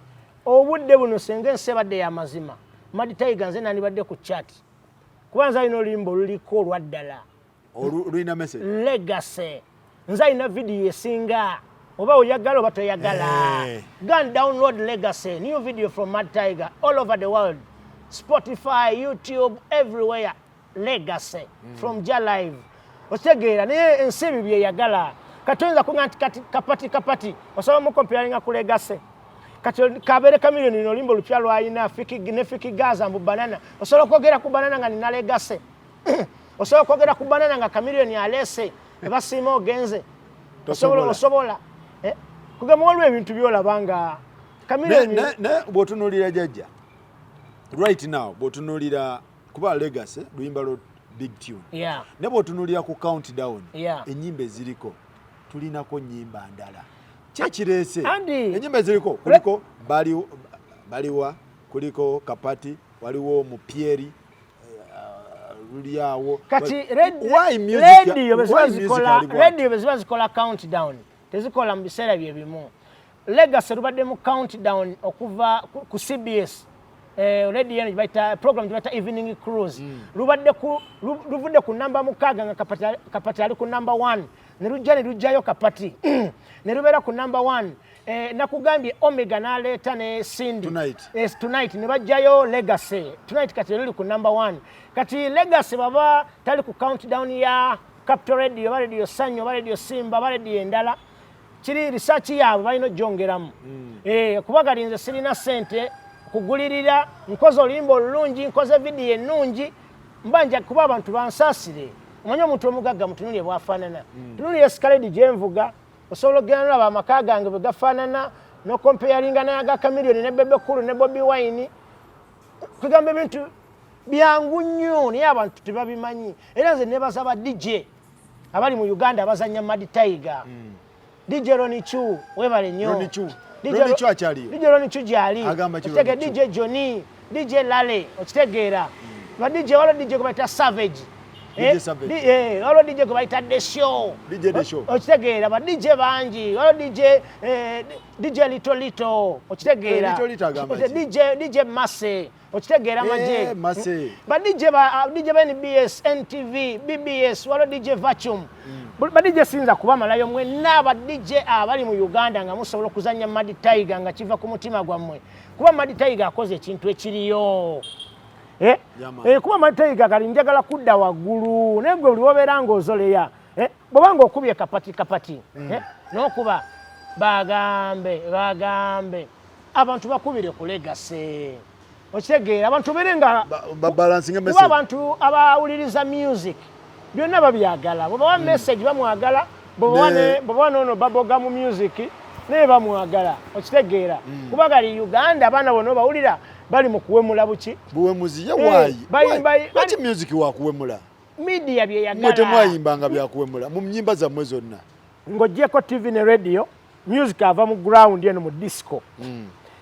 Speaker 3: obudde buno senga ensi ebadde y'amazima Madi Tiger nze nandibadde ku chat kuba nze alina oluyimba oluliko olwaddala
Speaker 5: olulina message
Speaker 3: legacy nze alina vidiyo esinga oba oyagala oba toyagala go and download Legacy new video from Madi Tiger all over the world Spotify, YouTube, everywhere Legacy from Ja Live okitegeera naye ensi ebyo byeyagala kati oyinza kuŋŋa nti kapati osobola mu comparinga ku Legacy kati kabere kamilioni nolimbo lupya lwayina fiki gaza mbu banana osobola okwogera ku banana nga nina legase osobola okwogera ku banana nga kamilioni alese ebasiima ogenze osobola kugamba waliwo ebintu byolaba nga kamilioni
Speaker 5: bw'otunuulira jjajja right now bw'otunuulira kuba legacy luyimba lwo big tune ne bw'otunuulira ku countdown ennyimba eziriko tulinako nnyimba ndala kyekireese ennyimba eziriko kuliko baliwa kuliko kapati waliwo mupyeri luliawo
Speaker 3: kati radio beziba zikola countdown tezikola mu biseera bye bimu legacy lubadde mu countdown okuva ku CBS radio yano jibaita program jibaita evening cruise luvudde ku namba 6 nga kapati ali ku namba 1 ne lujjayo kapati ne lubeera ku namba 1 nakugambye Omega n'aleeta ne Cindy tonight ne bajjayo legacy tonight kati luli ku namba 1 kati legacy baba tali ku countdown ya Capital Radio radio Sanyo radio Simba radio endala kiri research yaabwe balina ojjongeramu kubagalinze sirina sente kugulirira nkoze olimbo olulungi nkoze video ennungi mbanja kuba abantu bansaasire omanyi omuntu omugagga mutunulye bwafaanana tunulye escalade gyenvuga osobola okugenda nolaba amaka gange bwe gafaanana nokompeyalinga nayaga Kamilioni ne Bebe Cool ne Bobi Wine kugamba ebintu byangu nnyo naye abantu tebabimanyi era nze nebaza ba DJ abali mu Uganda abazanya Mad Tiger DJ Ronichu webale nnyo
Speaker 5: Ronichu akyaliyo
Speaker 3: DJ Ronichu gyali okitege DJ Johnny DJ Lale okitegeera ba DJ wala DJ kubaita Savage wala DJ kubaita The Show okitegeera ba DJ bangi wala DJ Little okitegeera DJ Masse okitegeera maje ba DJ ba NBS NTV BBS wala DJ Vacuum ba DJ sinza kuba malayo mwe naba DJ abali mu Uganda nga musobola okuzanya Mad Tiger nga kiva ku mutima gwammwe kuba Mad Tiger akoze ekintu ekiriyo kuba Mad Tiger kali njagala kudda waggulu naye gwe oliwobeera ng'ozoleya bwobanga okubye kapati n'okuba bagambe abantu bakubire ku legacy okitegeera abantu bere nga kuba abantu abawuliriza music byonna babyagala bwebawa message bamwagala bwebawa nono baboga mu music naye bamwagala okitegeera kuba gali Uganda abaana bonna bawulira bali mu kuwemula buki
Speaker 5: buwemuzi lwaki music wakuwemula
Speaker 3: media byeyagala
Speaker 5: mwe temwayimbanga byakuwemula mu nnyimba zammwe zonna
Speaker 3: ng'oggyeko TV ne radio music ava mu ground eno mu disco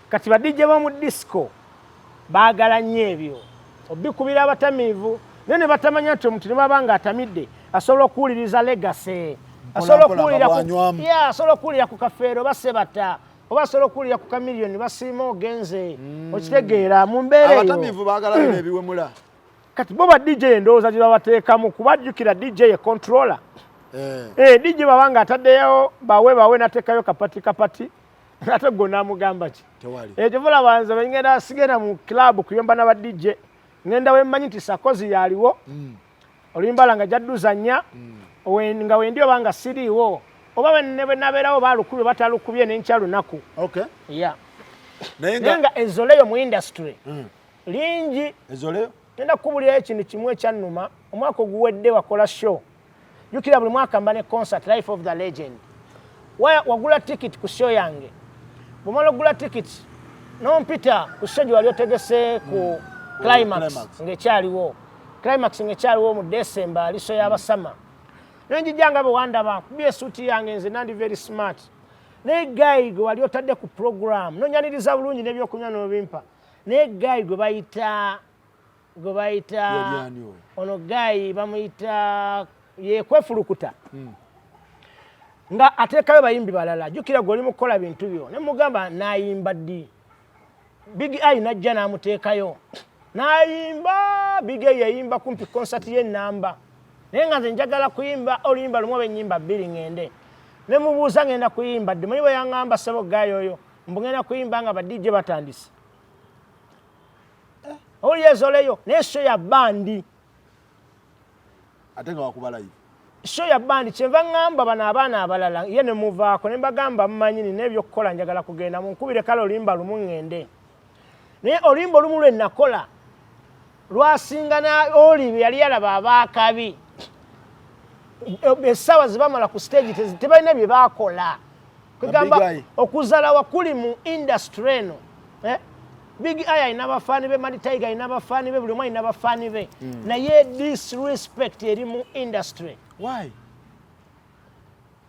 Speaker 3: kati ba DJ ba mu disco baagala nnyo ebyo obikubira abatamiivu naye ne batamanya nti omuntu ne babanga atamidde asobola okuwuliriza legacy asobola okuwulira ku kafeero basebata oba asobola okuwulira ku Kamilioni basiima ogenze okitegeera mu mbeera eyo
Speaker 5: abatamiivu baagala bino ebiwemula
Speaker 3: kati bo ba DJ endowooza gye babateekamu kubajjukira DJ ye controller DJ babanga ataddeyo bawe nateekayo kapati ate gwe n'amugamba ki ekyo bulabanza ngenda sigenda mu club kuyomba n'aba DJ ngenda wemmanyi nti Sakozi yaliwo olimbala nga jadduzanya nga wendi obanga siriiwo oba bwe nabeerawo balukubye batalukubye n'enkya lunaku naye nga ezoleyo mu industry lingi ngenda kukubulirayo ekintu kimu ekyannuma omwaka oguwedde wakola show jukira buli mwaka mba ne concert Life of the Legend wagula ticket ku show yange bwomala ogula ticket nompita ku show gye wali otegese ku Climax ng'ekyaliwo mu December liso y'abasama nenjijanga bwe wandaba kubye esuuti yange nze nandi very smart naye guy gwe wali otadde ku program nonyaniriza bulungi n'ebyokunywa n'obimpa naye guy gwe bayita ono guy bamuyita yekwefulukuta nga ateekayo bayimbi balala jukira gwe oli mu kukola bintu byo ne mugamba nayimba ddi Big I najja n'amuteekayo nayimba Big I yayimba kumpi concert y'ennamba naye nga nze njagala kuyimba oluyimba lumu oba ennyimba bbiri ngende ne mubuuza ngenda kuyimba ddi manyi bwe yaŋŋamba ssebo gayo oyo mbu ngenda kuyimba nga ba DJ batandise oli ezoleyo naye so ya bandi
Speaker 5: ate nga wakuba live
Speaker 2: show ya bandi kyenva ngamba bana abaana abalala ye ne muvaako ne mbagamba mmanyini n'ebyo kukola njagala kugenda munkubire kale olimba lumu ngende naye olimba olumu lwe nakola lwasingana Olive yali yalaba abaakabi essaawa zibamala ku stage tebalina bye baakola kwegamba okuzala wakuli mu industry eno Big Eye alina abafaani be, Mad Tiger alina abafaani be, buli omu alina abafaani be naye disrespect eri mu industry.
Speaker 5: Why?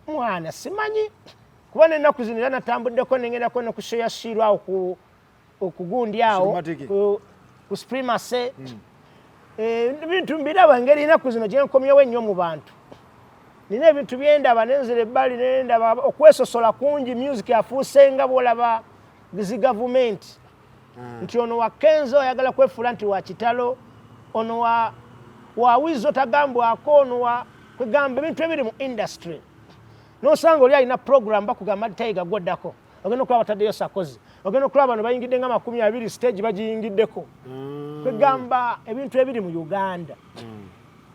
Speaker 2: Mwana simanyi kuba n'ennaku zino era natambuddeko nengendako ne kusheyashirwa awo okugundi awo ku Supremacy ebintu mbiraba ngeri ennaku zino gye nkomyewo ennyo mu bantu. Nina ebintu byendaba nenzera ebbali nendaba okwesosola kungi music afuuse nga bw'olaba zi gavumenti nti ono wa Kenzo oyagala kwefuula nti wa kitalo ono wa Wizo tagambwako ono wa kwegamba ebintu ebiri mu industry n'osanga oli alina program bakugamba Mad Tiger gwoddako ogenda okulaba bataddeyo Sakozi ogenda okulaba bano bayingidde nga 20 stage bagiyingiddeko kwegamba ebintu ebiri mu Uganda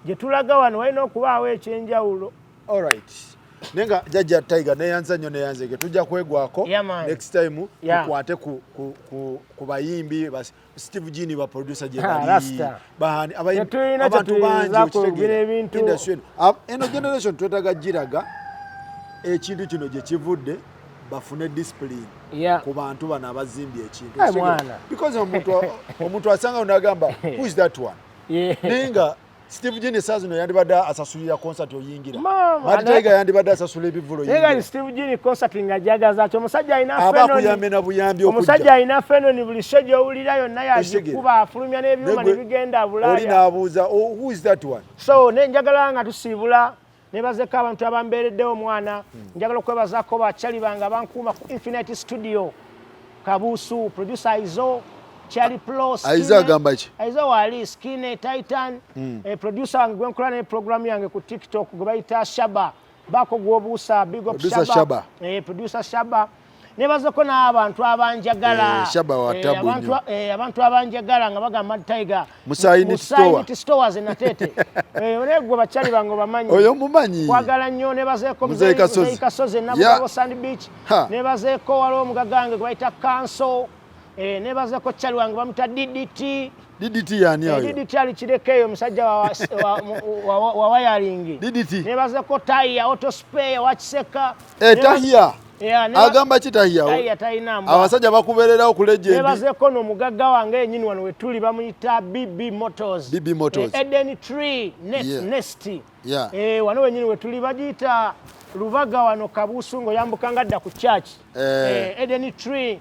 Speaker 2: gye tulaga wano walina okubaawo ekyenjawulo.
Speaker 5: Alright. Nenga Jajja Tiger neyanza nnyo neyanzege tujja kwegwako next time tukwate ku bayimbi bas Steve Gini ba producer je bali bahani abantu bangi okutegera ebintu eno generation twetaga giraga ekintu kino gye kivudde bafune discipline ku bantu bana abazimbi ekintu because omuntu asanga unagamba who is that one nenga Steve Gini sazino yandibadde asasulira concert oyingira. Mad Tiger yandibadde asasulira ebivulo yingira.
Speaker 2: Nega Steve Gini concert ngajagaza kyo musajja ina feno.
Speaker 5: Abakuyambe na buyambi okujja.
Speaker 2: Musajja ina feno ni buli shejje owulira yonna yagikuba afulumya n'ebyuma ne bigenda abulaya.
Speaker 5: Oli naabuuza who is that one?
Speaker 2: So njagala nga tusiibula nebazeka abantu abambeereddewo omwana njagala okwebazaako bakyali bange abankuuma ku Infinite Studio Kabuusu producer Izo Charlie Plus
Speaker 5: Aiza gamba ki?
Speaker 2: Aiza wali Skinny Titan producer wange gwe nkola ne program yange ku TikTok gwe bayita Shaba bako gwobuusa big up Shaba producer Shaba nebazako n'abantu abanjagala
Speaker 5: Shaba wa tabu
Speaker 2: abantu abanjagala nga bagamba Mad Tiger
Speaker 5: Musaini
Speaker 2: Stores natete onego bakyali bango bamanyi
Speaker 5: oyo mumanyi
Speaker 2: kwagala nnyo nebazeko Muzaikasoze nabo Sand Beach nebazeko waliwo omugagange gwe bayita Council nebazeko kyali wange bamuta DDT
Speaker 5: yani ayo
Speaker 2: DDT ali kirekeyo musajja wa wiring
Speaker 5: DDT
Speaker 2: nebazeko Taya Auto Spare wakiseka
Speaker 5: Tahia agamba kitahia abasajja bakubererawo ku legend
Speaker 2: nebazeko n'omugagga wange ennyini wano wetuli bamuyita BB Motors Eden Tree Nest wano wenyini wetuli bagiyita Lubaga wano Kabuusu ng'oyambukanga dda ku church Eden Tree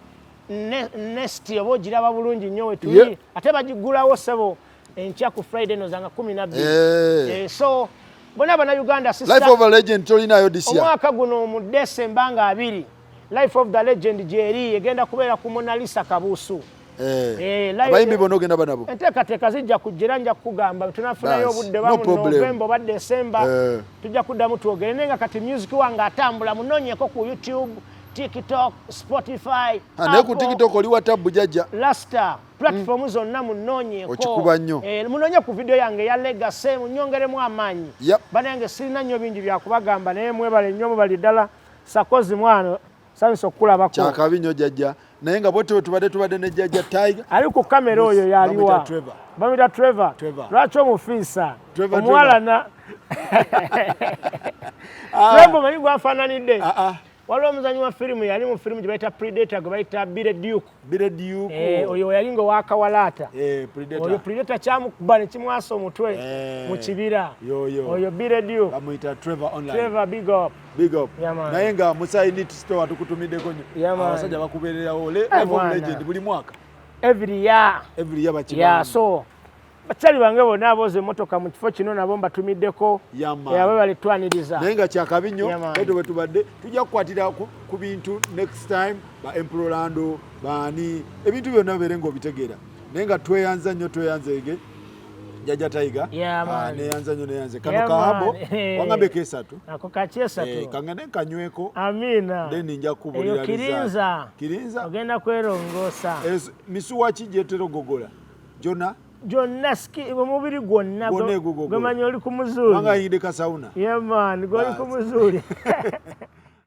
Speaker 2: Nest oba ogiraba bulungi nnyo wetuli ate bagigulawo sebo enkya ku Friday nozanga 12 so bona bana Uganda sister
Speaker 5: Life of a Legend tolinayo this year
Speaker 2: omwaka guno mu December nga 2 Life of the Legend jeri egenda kubeera ku Mona Lisa Kabuusu
Speaker 5: abayimbi bono ogenda banabo
Speaker 2: enteekateeka zijja kujjira nja kugamba tunafunayo obudde ba mu November oba December tujja kuddamu twogere nenga kati music wange atambula munoonyeko ku YouTube TikTok, Spotify,
Speaker 5: ne ku TikTok oli wa tabbu jajja
Speaker 2: Lasta platform zonna munoonyeko
Speaker 5: okikuba nnyo
Speaker 2: munoonye ku video yange ya Legacy munyongeremu amaanyi banange sirina nnyo bingi bya kubagamba naye mwebale nnyo mubali ddala Sakozi mwana sanso kulabako
Speaker 5: kyakabi nnyo jajja naye nga bwetwe tubadde ne Jajja Tiger
Speaker 2: ali ku kamera oyo yaliwa bamita Trevor lwaki omufiisa omuwalana Trevor manyi gwafaananidde waliwo omuzanyi wa firimu yali mu firimu gye bayita Predator gwe bayita Billy Duke oyo yali nga owakawalaata oyo Predator kyamukuba ne kimwasa omutwe mu kibira oyo Billy Duke
Speaker 5: bamuyita Trevor
Speaker 2: big up
Speaker 5: naye nga Musaini Store tukutumiddeko nnyo abasajja bakubeererawo Level of Legend buli mwaka
Speaker 2: every year
Speaker 5: bakibanga
Speaker 2: so bakyali bange bonna abooza emmotoka mu kifo kino nabo mbatumiddeko abe balitwaniriza
Speaker 5: naye nga kyakabi nnyo eto bwe tubadde tujja kukwatira ku bintu next time ba Emplorando baani ebintu byonna bibeere ng'obitegeera naye nga tweyanza nnyo tweyanzeege Jajja Tiger neyanza nnyo neyanze kano kahabo wangambe kesatu
Speaker 2: ako kakyesatu
Speaker 5: kangane kanyweko
Speaker 2: amina
Speaker 5: then nja kubulira
Speaker 2: kirinza ogenda kwerongoosa
Speaker 5: misuwa ki gyetera ogogola Jona
Speaker 3: Jonna ski omubiri gwonna gwe manyi oli ku muzuli.
Speaker 5: Wanga yinde ka sauna.
Speaker 3: Yeah man, gwe oli ku muzuli.